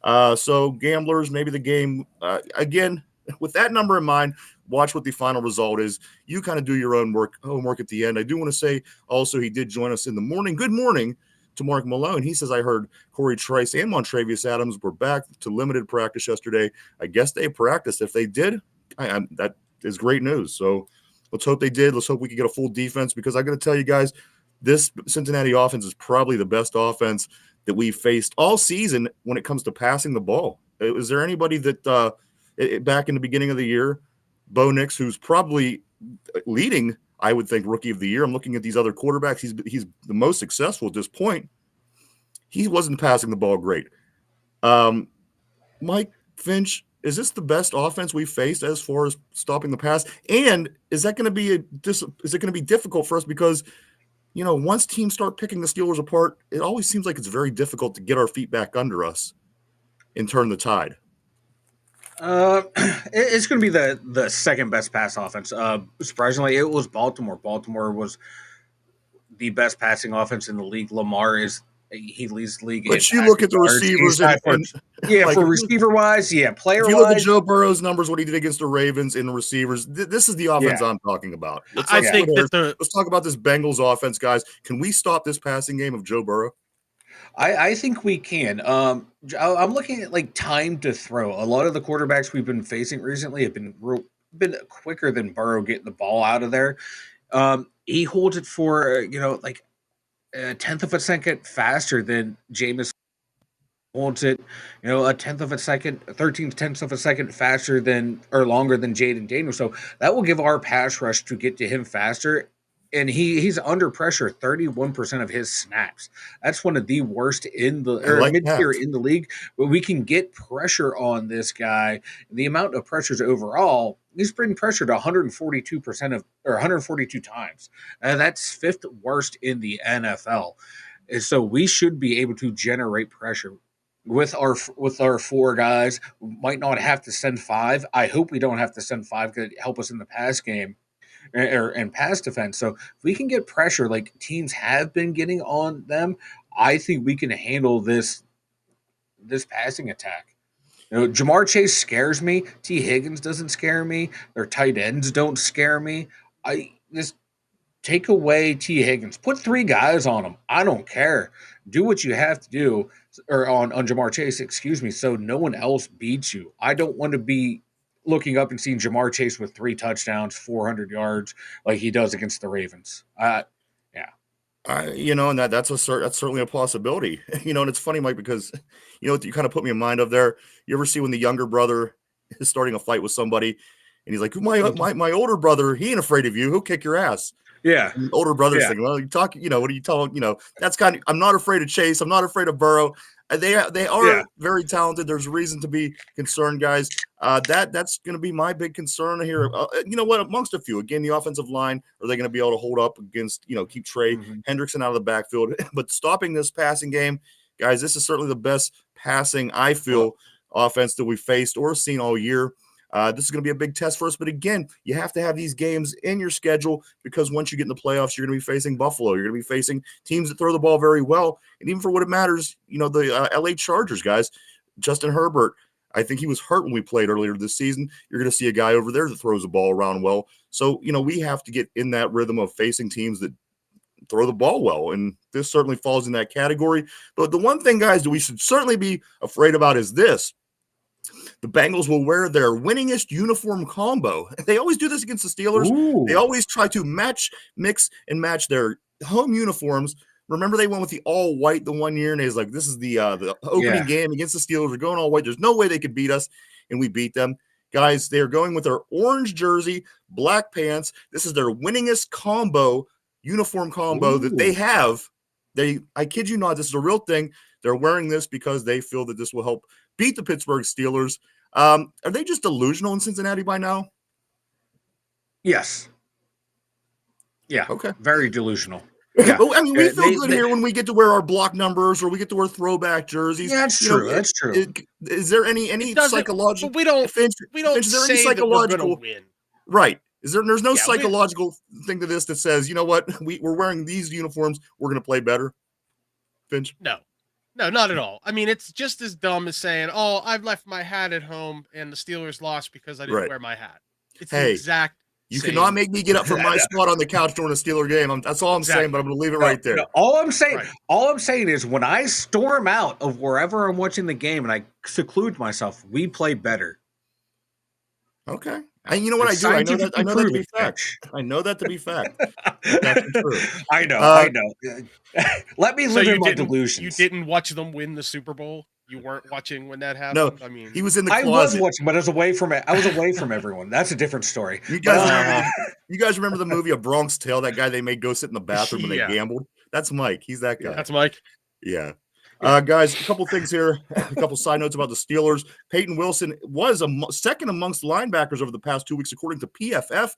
So, gamblers, maybe the game again. With that number in mind, watch what the final result is. You kind of do your own homework at the end. I do want to say also he did join us in the morning. Good morning to Mark Malone. He says, I heard Corey Trice and Montravius Adams were back to limited practice yesterday. I guess they practiced. If they did, that is great news. So let's hope they did. Let's hope we can get a full defense, because I got to tell you guys, this Cincinnati offense is probably the best offense that we've faced all season when it comes to passing the ball. Is there anybody that back in the beginning of the year, Bo Nix, who's probably leading, I would think, rookie of the year. I'm looking at these other quarterbacks. He's the most successful at this point. He wasn't passing the ball great. Mike Finch, is this the best offense we've faced as far as stopping the pass? And is that going to be difficult for us? Because, once teams start picking the Steelers apart, it always seems like it's very difficult to get our feet back under us and turn the tide. It's going to be the second best pass offense. Surprisingly, it was Baltimore. Baltimore was the best passing offense in the league. He leads the league. But you look at the receivers, for receiver wise, player wise. If you look at Joe Burrow's numbers, what he did against the Ravens in the receivers, this is the offense I'm talking about. Let's talk about this Bengals offense, guys. Can we stop this passing game of Joe Burrow? I think we can. I'm looking at time to throw. A lot of the quarterbacks we've been facing recently have been quicker than Burrow getting the ball out of there. He holds it for a tenth of a second faster than Jameis holds it. A tenth of a second, 13/10 of a second faster longer than Jaden Daniels. So that will give our pass rush to get to him faster. And he's under pressure 31% of his snaps. That's one of the worst mid-tier in the league. But we can get pressure on this guy. The amount of pressures overall, he's been pressured 142 times. That's fifth worst in the NFL. And so we should be able to generate pressure with our four guys. We might not have to send five. I hope we don't have to send five to help us in the pass game. And pass defense. So if we can get pressure like teams have been getting on them, I think we can handle this passing attack. Jamar Chase scares me. T. Higgins doesn't scare me. Their tight ends don't scare me. Just take away T. Higgins. Put three guys on him. I don't care. Do what you have to do, or on Jamar Chase, so no one else beats you. I don't want to be looking up and seeing Jamar Chase with 3 touchdowns, 400 yards, like he does against the Ravens. And that's certainly a possibility. And it's funny, Mike, because you kind of put me in mind of there. You ever see when the younger brother is starting a fight with somebody, And he's like, my older brother, he ain't afraid of you. He'll kick your ass. Yeah. And the older brother's thinking, well, you talk, what are you telling? That's kind of, I'm not afraid of Chase. I'm not afraid of Burrow. They are very talented. There's reason to be concerned, guys. That's going to be my big concern here. You know what? Amongst a few, again, the offensive line, are they going to be able to hold up against, keep Trey Hendrickson out of the backfield? But stopping this passing game, guys, this is certainly the best passing, I feel, offense that we faced or seen all year. This is going to be a big test for us. But again, you have to have these games in your schedule because once you get in the playoffs, you're going to be facing Buffalo. You're going to be facing teams that throw the ball very well. And even for what it matters, the LA Chargers, guys, Justin Herbert, I think he was hurt when we played earlier this season. You're going to see a guy over there that throws the ball around well. So, we have to get in that rhythm of facing teams that throw the ball well. And this certainly falls in that category. But the one thing, guys, that we should certainly be afraid about is this. The Bengals will wear their winningest uniform combo. They always do this against the Steelers. Ooh. They always try to mix and match their home uniforms. Remember, they went with the all white the one year, and they was like, this is the opening game against the Steelers. We're going all white. There's no way they could beat us, and we beat them. Guys, they are going with their orange jersey, black pants. This is their winningest uniform combo that they have. I kid you not, this is a real thing. They're wearing this because they feel that this will help beat the Pittsburgh Steelers. Are they just delusional in Cincinnati by now? Yes. Yeah. Okay. Very delusional. Yeah. I mean, we feel good here when we get to wear our block numbers or we get to wear throwback jerseys. Yeah, that's true. That's true. Is there any psychological? We don't say that we're going to win. Right. There's no psychological thing to this that says, you know what, we're wearing these uniforms, we're going to play better? Finch? No, not at all. I mean, it's just as dumb as saying, oh, I've left my hat at home and the Steelers lost because I didn't wear my hat. It's the exact You cannot make me get up from my spot on the couch during a Steeler game. That's all I'm saying, but I'm going to leave it right there. No, all I'm saying is when I storm out of wherever I'm watching the game and I seclude myself, we play better. Okay. And you know what I do? I know that to be fact. I know that to be fact. That's true. I know. Let me live in my delusions. You didn't watch them win the Super Bowl? You weren't watching when that happened? No, I mean, he was in the closet. I was watching, but I was away from it. I was away from everyone. That's a different story. You guys remember the movie A Bronx Tale? That guy they made go sit in the bathroom when they gambled? That's Mike. He's that guy. That's Mike? Yeah. Guys, a couple things here. A couple side notes about the Steelers. Peyton Wilson was second amongst linebackers over the past 2 weeks, according to PFF.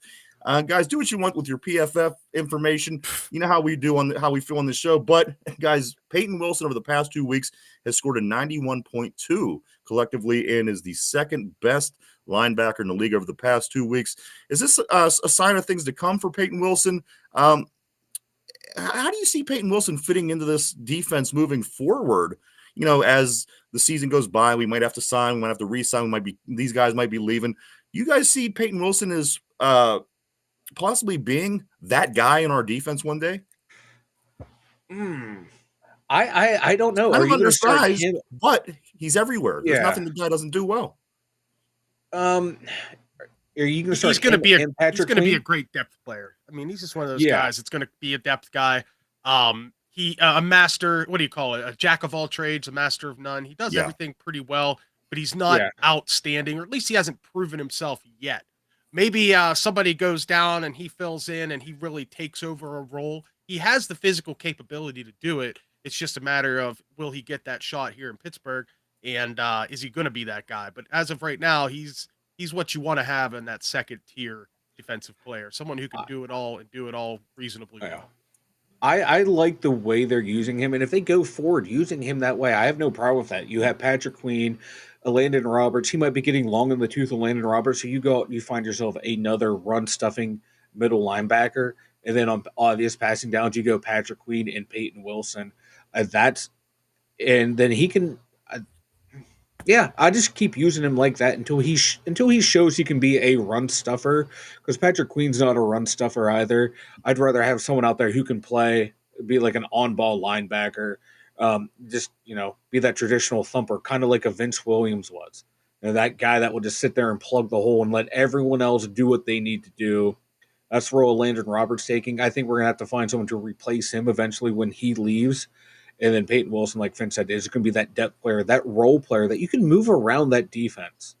Guys, do what you want with your PFF information. You know how we do how we feel on this show. But, guys, Peyton Wilson over the past 2 weeks has scored a 91.2 collectively and is the second best linebacker in the league over the past 2 weeks. Is this a sign of things to come for Peyton Wilson? How do you see Peyton Wilson fitting into this defense moving forward? As the season goes by, we might have to sign, we might have to re-sign, these guys might be leaving. You guys see Peyton Wilson as possibly being that guy in our defense one day? I don't know. I'm undersized, but he's everywhere. There's nothing the guy doesn't do well. Are you going to start? He's going to be a great depth player. I mean, he's just one of those guys. It's going to be a depth guy. A master. What do you call it? A jack of all trades, a master of none. He does everything pretty well, but he's not outstanding, or at least he hasn't proven himself yet. Maybe somebody goes down and he fills in and he really takes over a role. He has the physical capability to do it. It's just a matter of will he get that shot here in Pittsburgh, and is he going to be that guy? But as of right now, he's what you want to have in that second tier defensive player, someone who can do it all and do it all reasonably well. I like the way they're using him, and if they go forward using him that way, I have no problem with that. You have Patrick Queen, Landon Roberts. He might be getting long in the tooth of Landon Roberts, so you go out and you find yourself another run-stuffing middle linebacker, and then on obvious passing downs, you go Patrick Queen and Peyton Wilson. And then he can... I just keep using him like that until he shows he can be a run stuffer, because Patrick Queen's not a run stuffer either. I'd rather have someone out there who can be like an on-ball linebacker, be that traditional thumper, kind of like a Vince Williams was. That guy that will just sit there and plug the hole and let everyone else do what they need to do. That's the role Landon Roberts taking. I think we're going to have to find someone to replace him eventually when he leaves. And then Peyton Wilson, like Finn said, is going to be that depth player, that role player that you can move around that defense.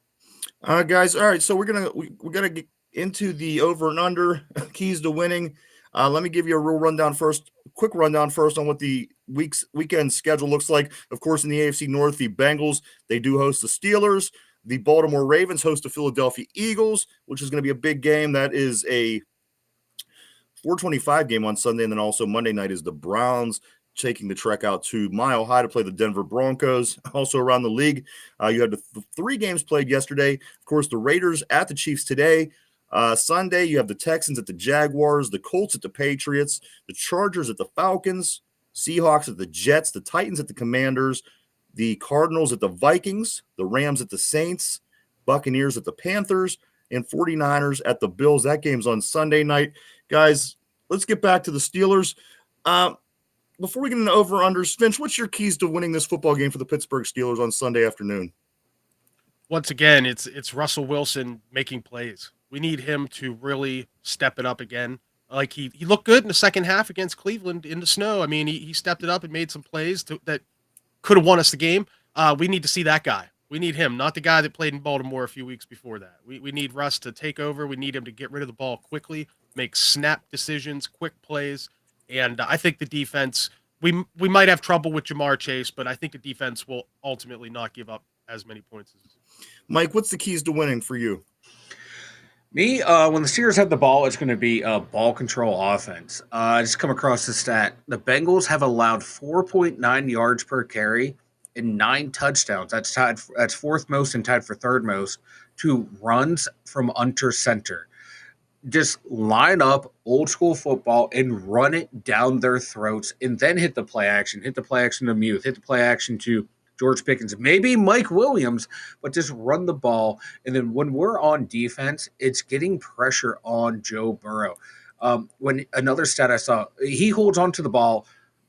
Guys, all right, so we're gonna get into the over and under keys to winning. Let me give you a quick rundown first on what the weekend schedule looks like. Of course, in the AFC North, the Bengals, they do host the Steelers. The Baltimore Ravens host the Philadelphia Eagles, which is going to be a big game. That is a 4:25 game on Sunday, and then also Monday night is the Browns taking the trek out to Mile High to play the Denver Broncos. Also around the league, you had the three games played yesterday. Of course, the Raiders at the Chiefs today. Sunday, you have the Texans at the Jaguars, the Colts at the Patriots, the Chargers at the Falcons, Seahawks at the Jets, the Titans at the Commanders, the Cardinals at the Vikings, the Rams at the Saints, Buccaneers at the Panthers, and 49ers at the Bills. That game's on Sunday night. Guys, let's get back to the Steelers. Before we get into over-unders, Finch, what's your keys to winning this football game for the Pittsburgh Steelers on Sunday afternoon? Once again, it's Russell Wilson making plays. We need him to really step it up again. Like he looked good in the second half against Cleveland in the snow. I mean, he stepped it up and made some plays that could have won us the game. We need to see that guy. We need him, not the guy that played in Baltimore a few weeks before that. We need Russ to take over. We need him to get rid of the ball quickly, make snap decisions, quick plays. And I think the defense, we might have trouble with Jamar Chase, but I think the defense will ultimately not give up as many points. Mike, what's the keys to winning for you? Me, when the Steelers have the ball, it's going to be a ball control offense. I just come across the stat. The Bengals have allowed 4.9 yards per carry and 9 touchdowns. That's fourth most and tied for third most to runs from under center. Just line up old school football and run it down their throats and then hit the play action to Muth, hit the play action to George Pickens, maybe Mike Williams, but just run the ball. And then when we're on defense, it's getting pressure on Joe Burrow. When another stat I saw, he holds on to the ball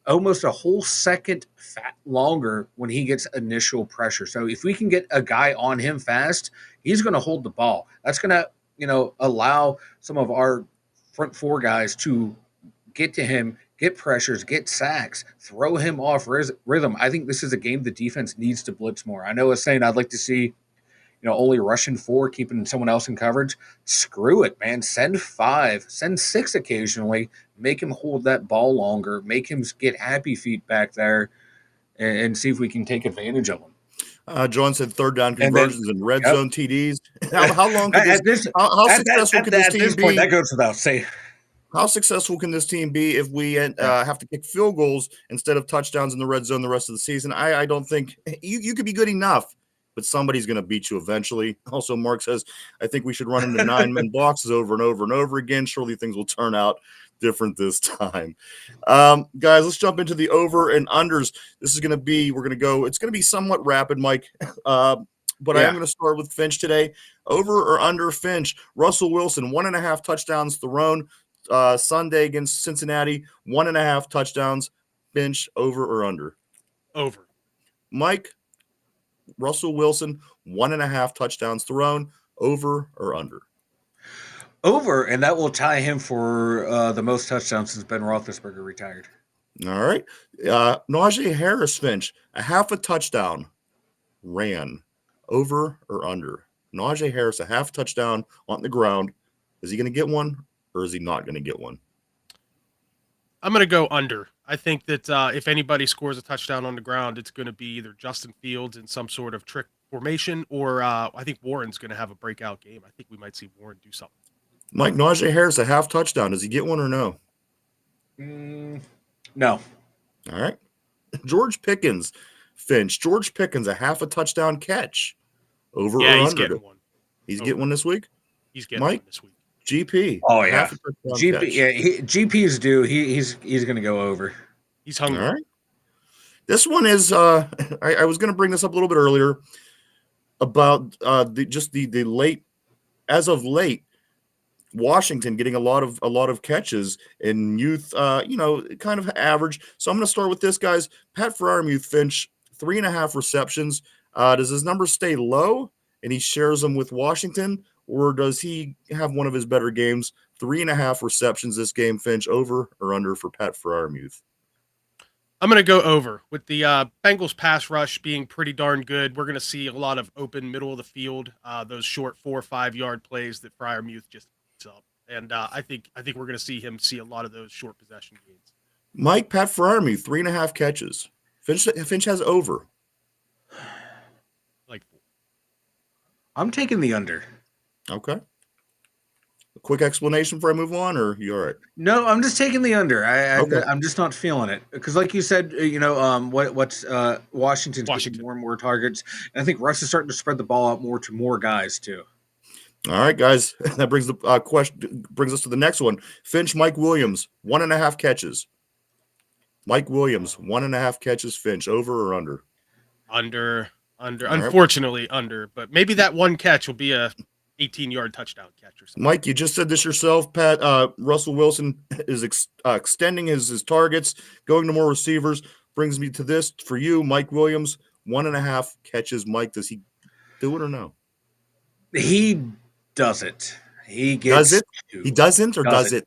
almost a whole second longer when he gets initial pressure. So if we can get a guy on him fast, he's going to hold the ball. That's going to allow some of our front four guys to get to him, get pressures, get sacks, throw him off rhythm. I think this is a game the defense needs to blitz more. I know I was saying I'd like to see, only rushing 4, keeping someone else in coverage. Screw it, man. Send 5, send 6 occasionally. Make him hold that ball longer. Make him get happy feet back there and see if we can take advantage of them. John said third down conversions and red zone TDs. How long can how successful can this team be? That goes without saying. How successful can this team be if we have to kick field goals instead of touchdowns in the red zone the rest of the season? I don't think you could be good enough, but somebody's going to beat you eventually. Also, Mark says, I think we should run into 9-man boxes over and over and over again. Surely things will turn out different this time. Guys, let's jump into the over and unders. This is going to be, it's going to be somewhat rapid, Mike. But I am going to start with Finch today. Over or under Finch, Russell Wilson, 1.5 touchdowns thrown Sunday against Cincinnati, 1.5 touchdowns. Finch, over or under? Over. Mike, Russell Wilson, 1.5 touchdowns thrown, over or under? Over, and that will tie him for the most touchdowns since Ben Roethlisberger retired. All right. Najee Harris, Finch, 0.5 touchdown ran, over or under? Najee Harris, 0.5 touchdown on the ground. Is he going to get one, or is he not going to get one? I'm going to go under. I think that if anybody scores a touchdown on the ground, it's going to be either Justin Fields in some sort of trick formation, or I think Warren's going to have a breakout game. I think we might see Warren do something. Mike, Najee Harris, 0.5 touchdown. Does he get one or no? No. All right. George Pickens, Finch. George Pickens, 0.5 touchdown catch. Over or under? He's getting one. He's getting one this week? He's getting one this week. GP. Oh, yeah. GP is due. He's going to go over. He's hungry. All right. This one is, I was going to bring this up a little bit earlier about the late, as of late, Washington getting a lot of catches and youth, kind of average. So I'm going to start with this, guys. Pat Freiermuth, Finch, 3.5 receptions. Does his number stay low and he shares them with Washington, or does he have one of his better games? 3.5 receptions this game, Finch, over or under for Pat Freiermuth? I'm going to go over. With the Bengals pass rush being pretty darn good, we're going to see a lot of open middle of the field, those short 4 or 5 yard plays that Freiermuth just puts up. And I think we're going to see him see a lot of those short possession gains. Mike, Pat Freiermuth, 3.5 catches. Finch has over. Like, I'm taking the under. Okay. A quick explanation before I move on, or you all right? No, I'm just taking the under. Okay. I'm just not feeling it because, like you said, what's Washington's getting more and more targets, and I think Russ is starting to spread the ball out more to more guys too. All right, guys, that brings the brings us to the next one. Finch, Mike Williams, 1.5 catches. Mike Williams, 1.5 catches. Finch, over or under? Under. Unfortunately, under. But maybe that one catch will be a 18-yard touchdown catch or something. Mike, you just said this yourself, Pat. Russell Wilson is extending his targets, going to more receivers. Brings me to this for you, Mike Williams, 1.5 catches. Mike, does he do it or no? He does it. He gets. Does it? He doesn't, or does it?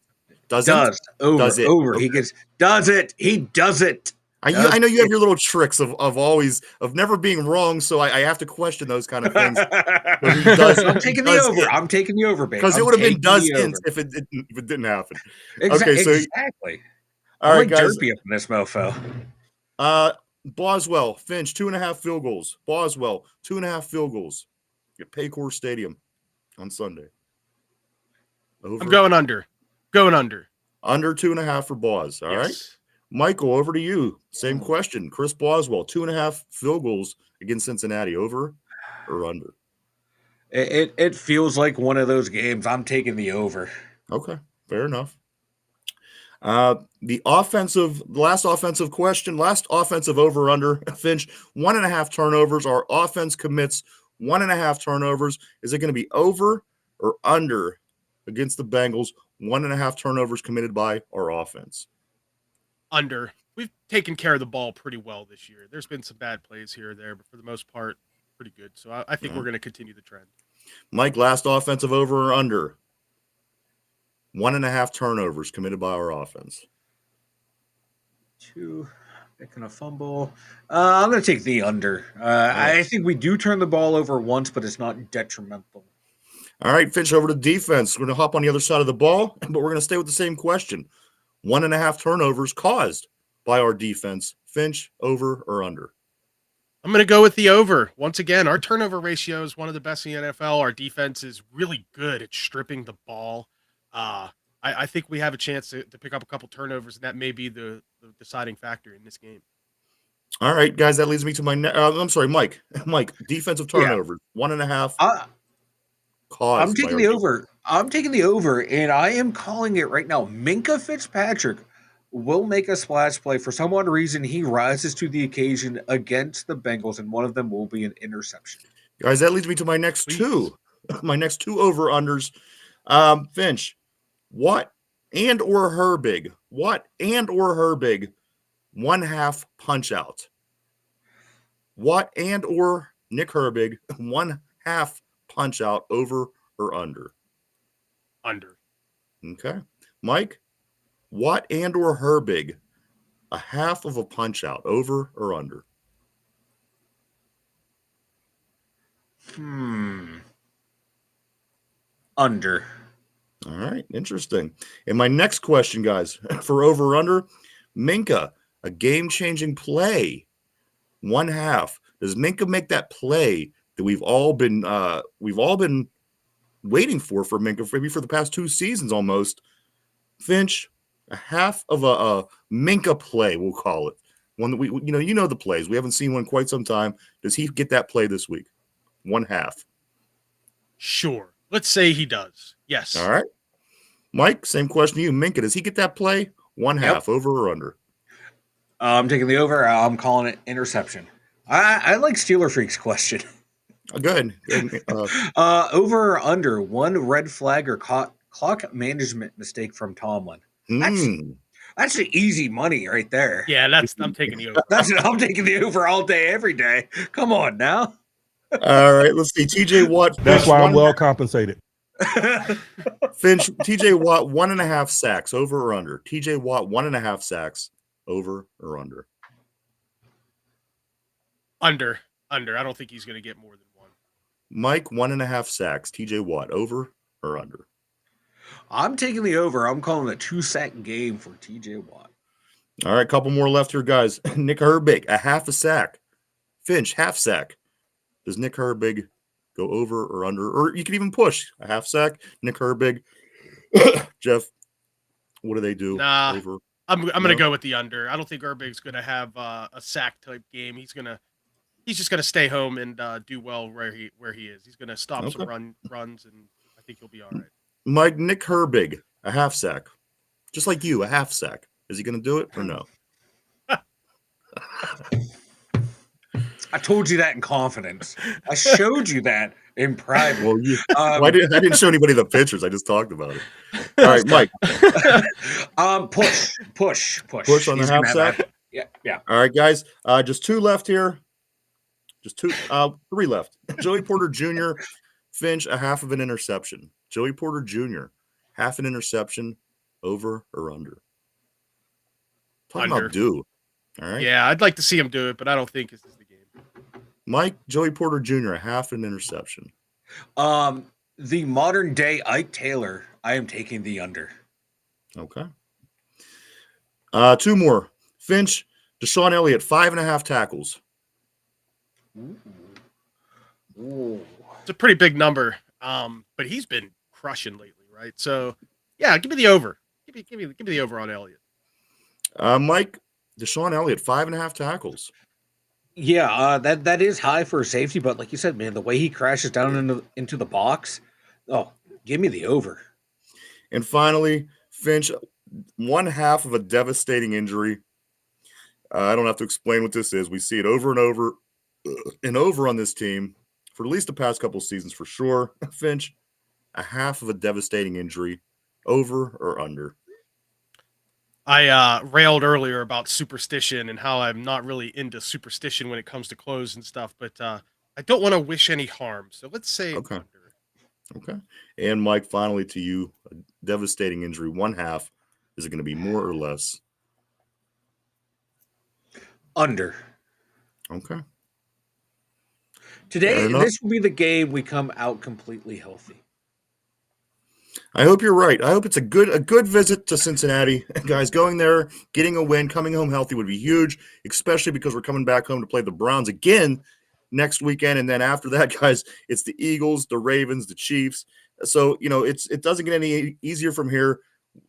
Doesn't. Does over. Does it? Over. Okay. He gets. Does it? He does it. I know you have your little tricks of never being wrong, so I have to question those kind of things. I'm taking the over. I'm taking the over, baby. Because it would have been doesn't if it didn't happen. Okay, so exactly. All right, guys. Derpy up in this mofo. Boswell, Finch, 2.5 field goals. Boswell, 2.5 field goals at Paycor Stadium on Sunday. Over. I'm going under. Under 2.5 for Bos. All right. Michael, over to you. Same question. Chris Boswell, 2.5 field goals against Cincinnati. Over or under? It feels like one of those games. I'm taking the over. Okay, fair enough. The last offensive question, last offensive over under. Finch, 1.5 turnovers. Our offense commits 1.5 turnovers. Is it going to be over or under against the Bengals? 1.5 turnovers committed by our offense. Under. We've taken care of the ball pretty well this year. There's been some bad plays here or there, but for the most part, pretty good. So I think we're going to continue the trend. Mike, last offensive over or under? 1.5 turnovers committed by our offense. 2, making a fumble. I'm going to take the under. I think we do turn the ball over once, but it's not detrimental. All right, Finch, over to defense. We're going to hop on the other side of the ball, but we're going to stay with the same question. 1.5 turnovers caused by our defense. Finch, over or under? I'm going to go with the over. Once again, our turnover ratio is one of the best in the NFL. Our defense is really good at stripping the ball. I think we have a chance to pick up a couple turnovers, and that may be the deciding factor in this game. All right, guys, that leads me to my I'm sorry, Mike. Mike, defensive turnovers, 1.5 caused. I'm taking the over. I'm taking the over, and I am calling it right now. Minkah Fitzpatrick will make a splash play. For some odd reason, he rises to the occasion against the Bengals, and one of them will be an interception. Guys, that leads me to my next two. My next two over-unders. Finch, Watt and or Herbig. 1/2 punch out. Watt and or Nick Herbig, 1/2 punch out, over or under? Under. Okay. Mike, Watt and or Herbig, 1/2 of a punch out, over or under? Under. All right, interesting. And my next question, guys, for over or under, Minkah, a game-changing play, 1/2. Does Minkah make that play that we've all been waiting for Minkah, maybe for the past 2 seasons almost? Finch, 1/2 of a Minkah play, we'll call it. One that we you know the plays. We haven't seen one quite some time. Does he get that play this week? 1/2. Sure. Let's say he does. Yes. All right. Mike, same question to you. Minkah, does he get that play? 1/2, over or under? I'm taking the over. I'm calling it interception. I like Steeler Freak's question. Go ahead. Over or under, one red flag or clock management mistake from Tomlin. That's the easy money right there. Yeah, I'm taking the over. I'm taking the over all day, every day. Come on now. All right, let's see. TJ Watt. That's why I'm well compensated. Finch, TJ Watt, 1.5 sacks, over or under? TJ Watt, 1.5 sacks, over or under? Under. I don't think he's going to get more than one. Mike, 1.5 sacks. TJ Watt, over or under? I'm taking the over. I'm calling a 2-sack game for TJ Watt. All right, couple more left here, guys. Nick Herbig, a half a sack. Finch, half sack. Does Nick Herbig go over or under? Or you can even push a half sack. Nick Herbig. Jeff, what do they do? Nah, over? I'm going to go with the under. I don't think Herbig's going to have a sack type game. He's just going to stay home and do well where he is. He's going to stop some runs, and I think he'll be all right. Mike, Nick Herbig, a half sack. Just like you, a half sack. Is he going to do it or no? I told you that in confidence. I showed you that in private. Well, I didn't show anybody the pictures. I just talked about it. All right, Mike. Push on the half sack. Yeah. All right, guys. Just 2 left here. Just 3 left. Joey Porter Jr., Finch, a half of an interception. Joey Porter Jr., half an interception, over or under? Talking about do. All right. Yeah, I'd like to see him do it, but I don't think this is the game. Mike, Joey Porter Jr., a half an interception. The modern day Ike Taylor, I am taking the under. Okay. 2 more. Finch, Deshaun Elliott, 5.5 tackles. Ooh. It's a pretty big number, but he's been crushing lately, right? So, yeah, give me the over. Give me the over on Elliott. Mike, Deshaun Elliott, 5.5 tackles. Yeah, that is high for a safety, but like you said, man, the way he crashes down into the box, give me the over. And finally, Finch, 1/2 of a devastating injury. I don't have to explain what this is. We see it over and over and over on this team for at least the past couple of seasons for sure. Finch, 1/2 of a devastating injury, over or under? I railed earlier about superstition and how I'm not really into superstition when it comes to clothes and stuff, but I don't want to wish any harm. So let's say under. Okay. And Mike, finally to you, a devastating injury, 1/2. Is it going to be more or less? Under. Okay. Today, this will be the game we come out completely healthy. I hope you're right. I hope it's a good visit to Cincinnati. Guys, going there, getting a win, coming home healthy would be huge, especially because we're coming back home to play the Browns again next weekend. And then after that, guys, it's the Eagles, the Ravens, the Chiefs. So, it doesn't get any easier from here.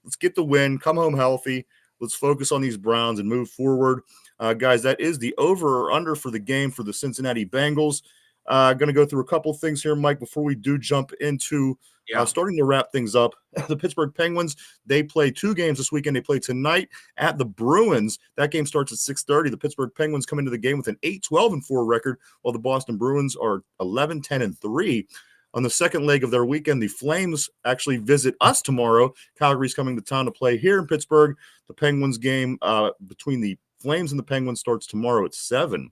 Let's get the win, come home healthy. Let's focus on these Browns and move forward. Guys, that is the over or under for the game for the Cincinnati Bengals. Going to go through a couple things here, Mike, before we do jump into starting to wrap things up. The Pittsburgh Penguins, they play 2 games this weekend. They play tonight at the Bruins. That game starts at 6:30. The Pittsburgh Penguins come into the game with an 8-12-4 record, while the Boston Bruins are 11-10-3. On the second leg of their weekend, the Flames actually visit us tomorrow. Calgary's coming to town to play here in Pittsburgh. The Penguins game between the Flames and the Penguins starts tomorrow at 7.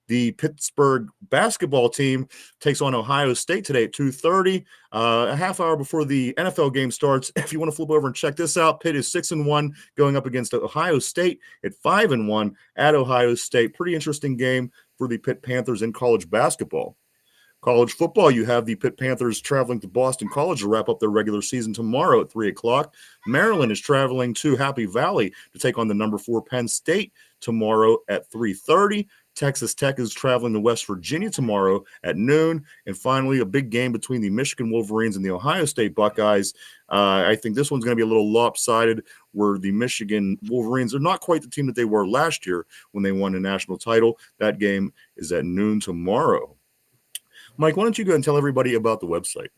The Pittsburgh basketball team takes on Ohio State today at 2:30, a half hour before the NFL game starts. If you want to flip over and check this out, Pitt is 6-1 going up against Ohio State at 5-1 at Ohio State. Pretty interesting game for the Pitt Panthers in college basketball. College football, you have the Pitt Panthers traveling to Boston College to wrap up their regular season tomorrow at 3 o'clock. Maryland is traveling to Happy Valley to take on the number 4 Penn State tomorrow at 3:30. Texas Tech is traveling to West Virginia tomorrow at noon. And finally, a big game between the Michigan Wolverines and the Ohio State Buckeyes. I think this one's going to be a little lopsided, where the Michigan Wolverines are not quite the team that they were last year when they won a national title. That game is at noon tomorrow. Mike, why don't you go and tell everybody about the website?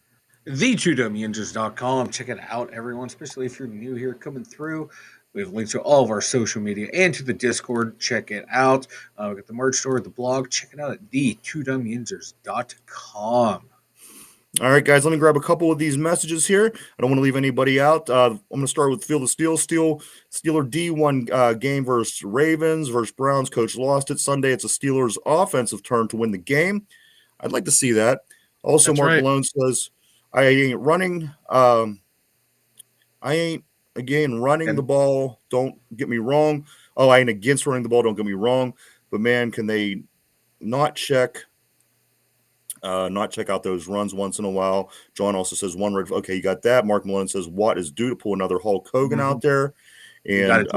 The2dumbyinjuries.com. Check it out, everyone, especially if you're new here coming through. We have links to all of our social media and to the Discord. Check it out. We got the merch store, the blog. Check it out at the2dumbyinjuries.com. All right, guys, let me grab a couple of these messages here. I don't want to leave anybody out. I'm going to start with Field of Steel. Steeler D1 game versus Ravens versus Browns. Coach lost it. Sunday, it's a Steelers offensive turn to win the game. I'd like to see that. Also, Mark Malone says, I ain't running. Running the ball. Don't get me wrong. Oh, I ain't against running the ball. Don't get me wrong. But, man, can they not check out those runs once in a while. John also says one red. Okay, you got that. Mark Malone says Watt is due to pull another Hulk Hogan out there. And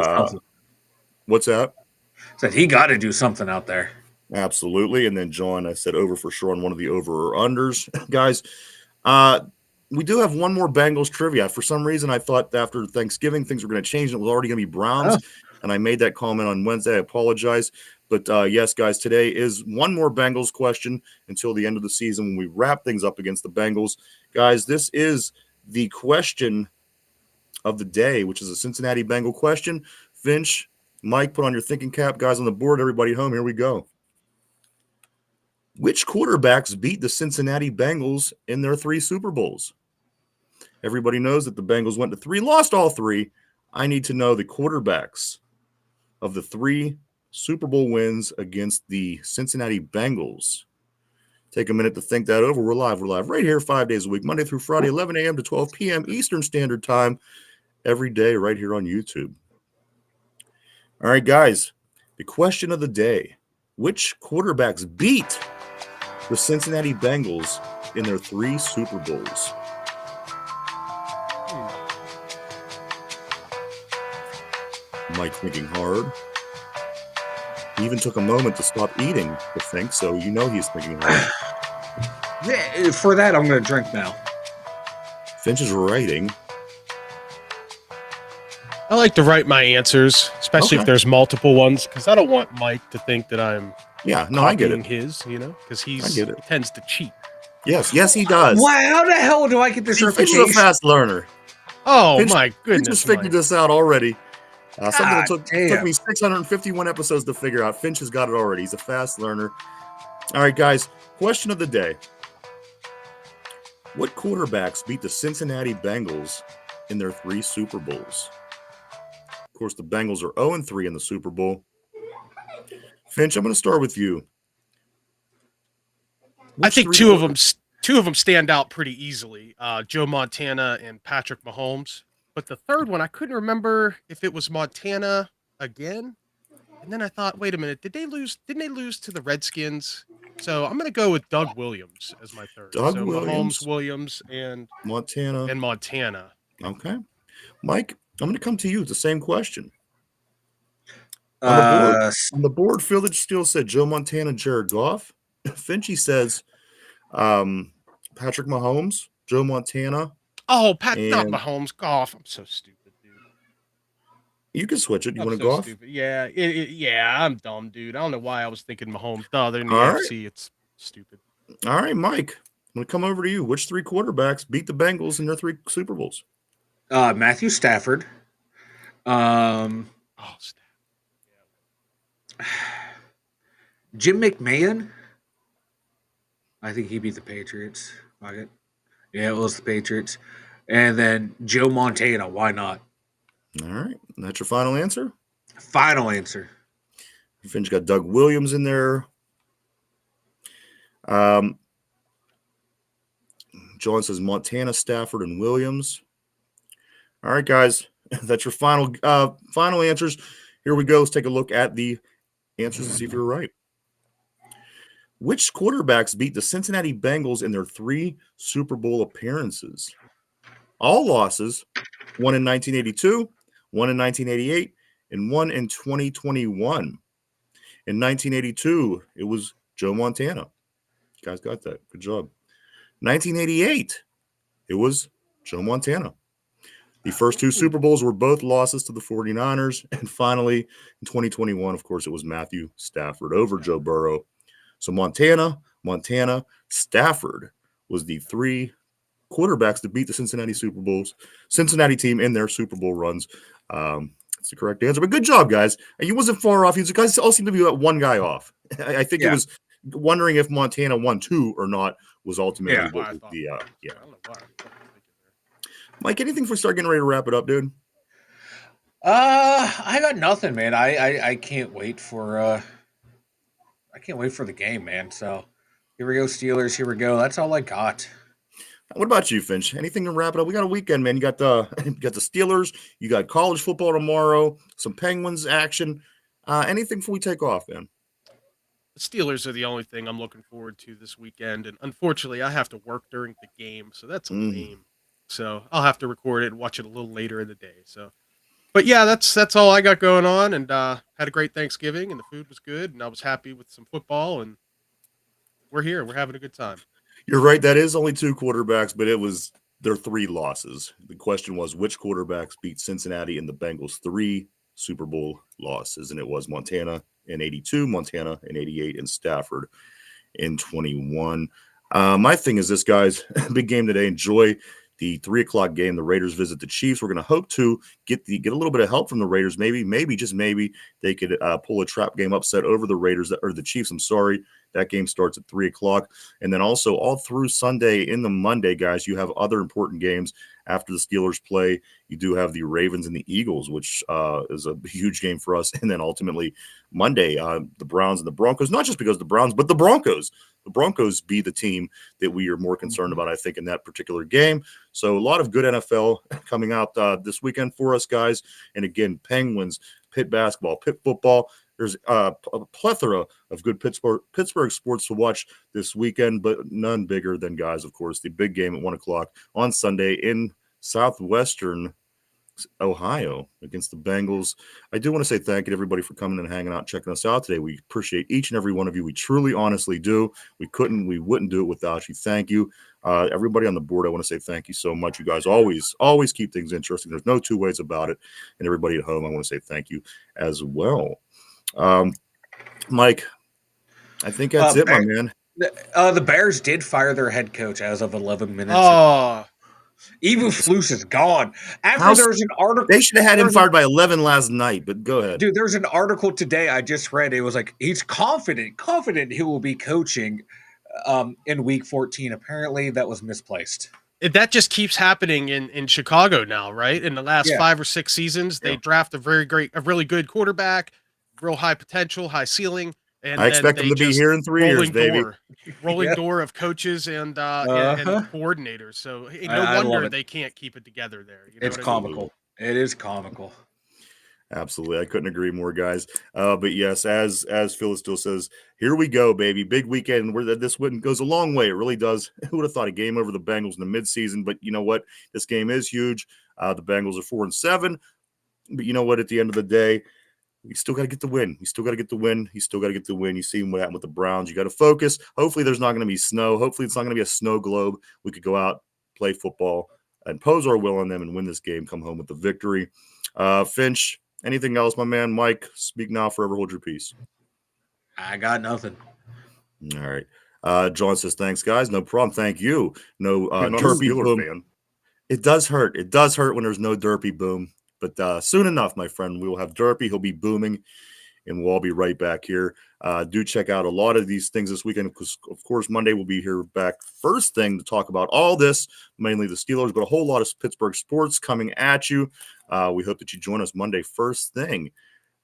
what's that? Said he got to do something out there. Absolutely. And then John, I said over for sure on one of the over or unders. Guys, we do have one more Bengals trivia. For some reason, I thought after Thanksgiving things were going to change and it was already going to be Browns. And I made that comment on Wednesday. I apologize. But yes, guys, today is one more Bengals question until the end of the season when we wrap things up against the Bengals. Guys, this is the question of the day, which is a Cincinnati Bengal question. Finch, Mike, put on your thinking cap. Guys on the board, everybody at home, here we go. Which quarterbacks beat the Cincinnati Bengals in their 3 Super Bowls? Everybody knows that the Bengals went to 3, lost all 3. I need to know the quarterbacks of the 3 Super Bowl wins against the Cincinnati Bengals. Take a minute to think that over. We're live right here 5 days a week, Monday through Friday, 11 a.m. to 12 p.m. Eastern Standard Time, every day right here on YouTube. All right, guys, the question of the day. Which quarterbacks beat the Cincinnati Bengals in their 3 Super Bowls? Mike thinking hard. He even took a moment to stop eating to think, so you know he's thinking hard. Yeah, for that, I'm going to drink now. Finch is writing. I like to write my answers, especially if there's multiple ones, because I don't want Mike to think that I'm I get it. His, because he tends to cheat. Yes, he does. Wow, how the hell do I get this reputation? Finch is a fast learner. Oh, my goodness. Finch just figured this out already. Something that took me 651 episodes to figure out. Finch has got it already. He's a fast learner. All right, guys. Question of the day. What quarterbacks beat the Cincinnati Bengals in their 3 Super Bowls? Of course, the Bengals are 0-3 in the Super Bowl. Finch, I'm going to start with you. I think two of them stand out pretty easily. Joe Montana and Patrick Mahomes. But the third one, I couldn't remember if it was Montana again. And then I thought, wait a minute, didn't they lose to the Redskins? So I'm going to go with Doug Williams as my third. Mahomes, Williams, and Montana. Okay. Mike, I'm going to come to you with the same question. On the board, Village Steel said Joe Montana, Jared Goff. Finchy says Patrick Mahomes, Joe Montana. Oh, not Mahomes, Goff. I'm so stupid, dude. You can switch it. You want to Goff? Stupid. Yeah, I'm dumb, dude. I don't know why I was thinking Mahomes. No, they're in the AFC. It's stupid. All right, Mike. I'm going to come over to you. Which 3 quarterbacks beat the Bengals in their 3 Super Bowls? Matthew Stafford. Jim McMahon. I think he beat the Patriots. Yeah, it was the Patriots. And then Joe Montana. Why not? All right. That's your final answer? Final answer. Finch got Doug Williams in there. John says Montana, Stafford, and Williams. All right, guys. That's your final answers. Here we go. Let's take a look at the answers and see if you're right. Which quarterbacks beat the Cincinnati Bengals in their 3 Super Bowl appearances? All losses, one in 1982, one in 1988, and one in 2021. In 1982, it was Joe Montana. You guys got that. Good job. 1988, it was Joe Montana. The first 2 Super Bowls were both losses to the 49ers. And finally, in 2021, of course, it was Matthew Stafford over Joe Burrow. So Montana, Stafford was the 3 quarterbacks to beat the Cincinnati team in their Super Bowl runs. That's the correct answer. But good job, guys. And you wasn't far off. You guys all seem to be one guy off. I think it was wondering if Montana won 2 or not was ultimately what was the I don't know why. Mike, anything for start getting ready to wrap it up, dude? I got nothing, man. I can't wait for the game, man. So here we go, Steelers. Here we go. That's all I got. What about you, Finch? Anything to wrap it up? We got a weekend, man. You got the Steelers. You got college football tomorrow. Some Penguins action. Anything before we take off, man? The Steelers are the only thing I'm looking forward to this weekend, and unfortunately, I have to work during the game, so that's lame. So I'll have to record it and watch it a little later in the day. So, but yeah, that's all I got going on, and had a great Thanksgiving, and the food was good, and I was happy with some football, and we're here, we're having a good time. You're right. That is only 2 quarterbacks, but they're 3 losses. The question was which quarterbacks beat Cincinnati and the Bengals 3 Super Bowl losses, and it was Montana in 82, Montana in 88, and Stafford in 21. My thing is this, guys, big game today. Enjoy the 3:00 game. The Raiders visit the Chiefs. We're going to hope to get a little bit of help from the Raiders. Maybe, just maybe they could pull a trap game upset over the Raiders or the Chiefs. I'm sorry. That game starts at 3:00. And then also all through Sunday in the Monday, guys, you have other important games after the Steelers play. You do have the Ravens and the Eagles, which is a huge game for us. And then ultimately Monday, the Browns and the Broncos, not just because of the Browns, but the Broncos. The Broncos be the team that we are more concerned about, I think, in that particular game. So a lot of good NFL coming out this weekend for us, guys. And again, Penguins, Pitt basketball, Pitt football. There's a plethora of good Pittsburgh sports to watch this weekend, but none bigger than, guys, of course, the big game at 1:00 on Sunday in southwestern Ohio against the Bengals. I do want to say thank you to everybody for coming and hanging out, checking us out today. We appreciate each and every one of you. We truly, honestly do. We wouldn't do it without you. Thank you. Everybody on the board, I want to say thank you so much. You guys always keep things interesting. There's no 2 ways about it. And everybody at home, I want to say thank you as well. Mike, I think that's it, my man. The Bears did fire their head coach as of 11 minutes. Oh, Eberflus is gone. There was an article. They should have had him fired by 11 last night, but go ahead. Dude, there's an article today I just read. It was like, he's confident he will be coaching in week 14. Apparently that was misplaced. That just keeps happening in Chicago now, right? In the last 5 or 6 seasons, they draft a really good quarterback, real high potential, high ceiling. And I expect them to be here in 3 years, baby. Rolling door of coaches and coordinators. So no wonder they can't keep it together there. You know it's comical. It is comical. Absolutely. I couldn't agree more, guys. But yes, as Phil still says, here we go, baby. Big weekend where this win goes a long way. It really does. Who would have thought a game over the Bengals in the midseason? But you know what? This game is huge. The Bengals are 4-7. But you know what? At the end of the day, we still got to get the win. You still got to get the win. You see what happened with the Browns. You got to focus. Hopefully there's not going to be snow. Hopefully it's not going to be a snow globe. We could go out, play football, and impose our will on them and win this game, come home with the victory. Finch, anything else, my man? Mike, speak now, forever hold your peace. I got nothing. All right. John says, thanks, guys. No problem. Thank you. No derpy boom. Fan. It does hurt. It does hurt when there's no derpy boom. But soon enough, my friend, we will have Derpy. He'll be booming, and we'll all be right back here. Do check out a lot of these things this weekend because, of course, Monday we'll be here back first thing to talk about all this, mainly the Steelers, but a whole lot of Pittsburgh sports coming at you. We hope that you join us Monday first thing.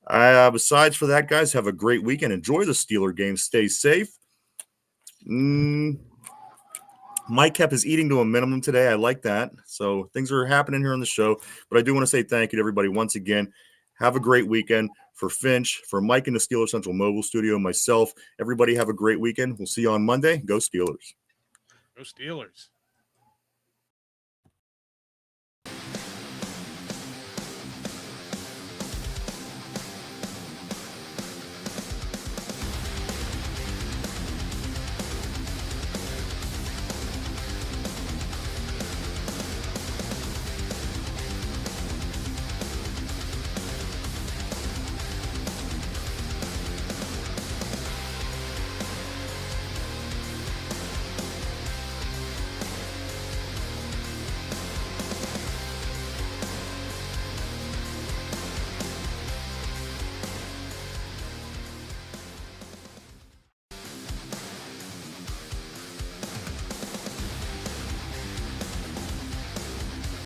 Besides for that, guys, have a great weekend. Enjoy the Steeler game. Stay safe. Mike kept his eating to a minimum today. I like that. So things are happening here on the show. But I do want to say thank you to everybody once again. Have a great weekend. For Finch, for Mike in the Steelers Central Mobile Studio, myself, everybody have a great weekend. We'll see you on Monday. Go Steelers. Go Steelers.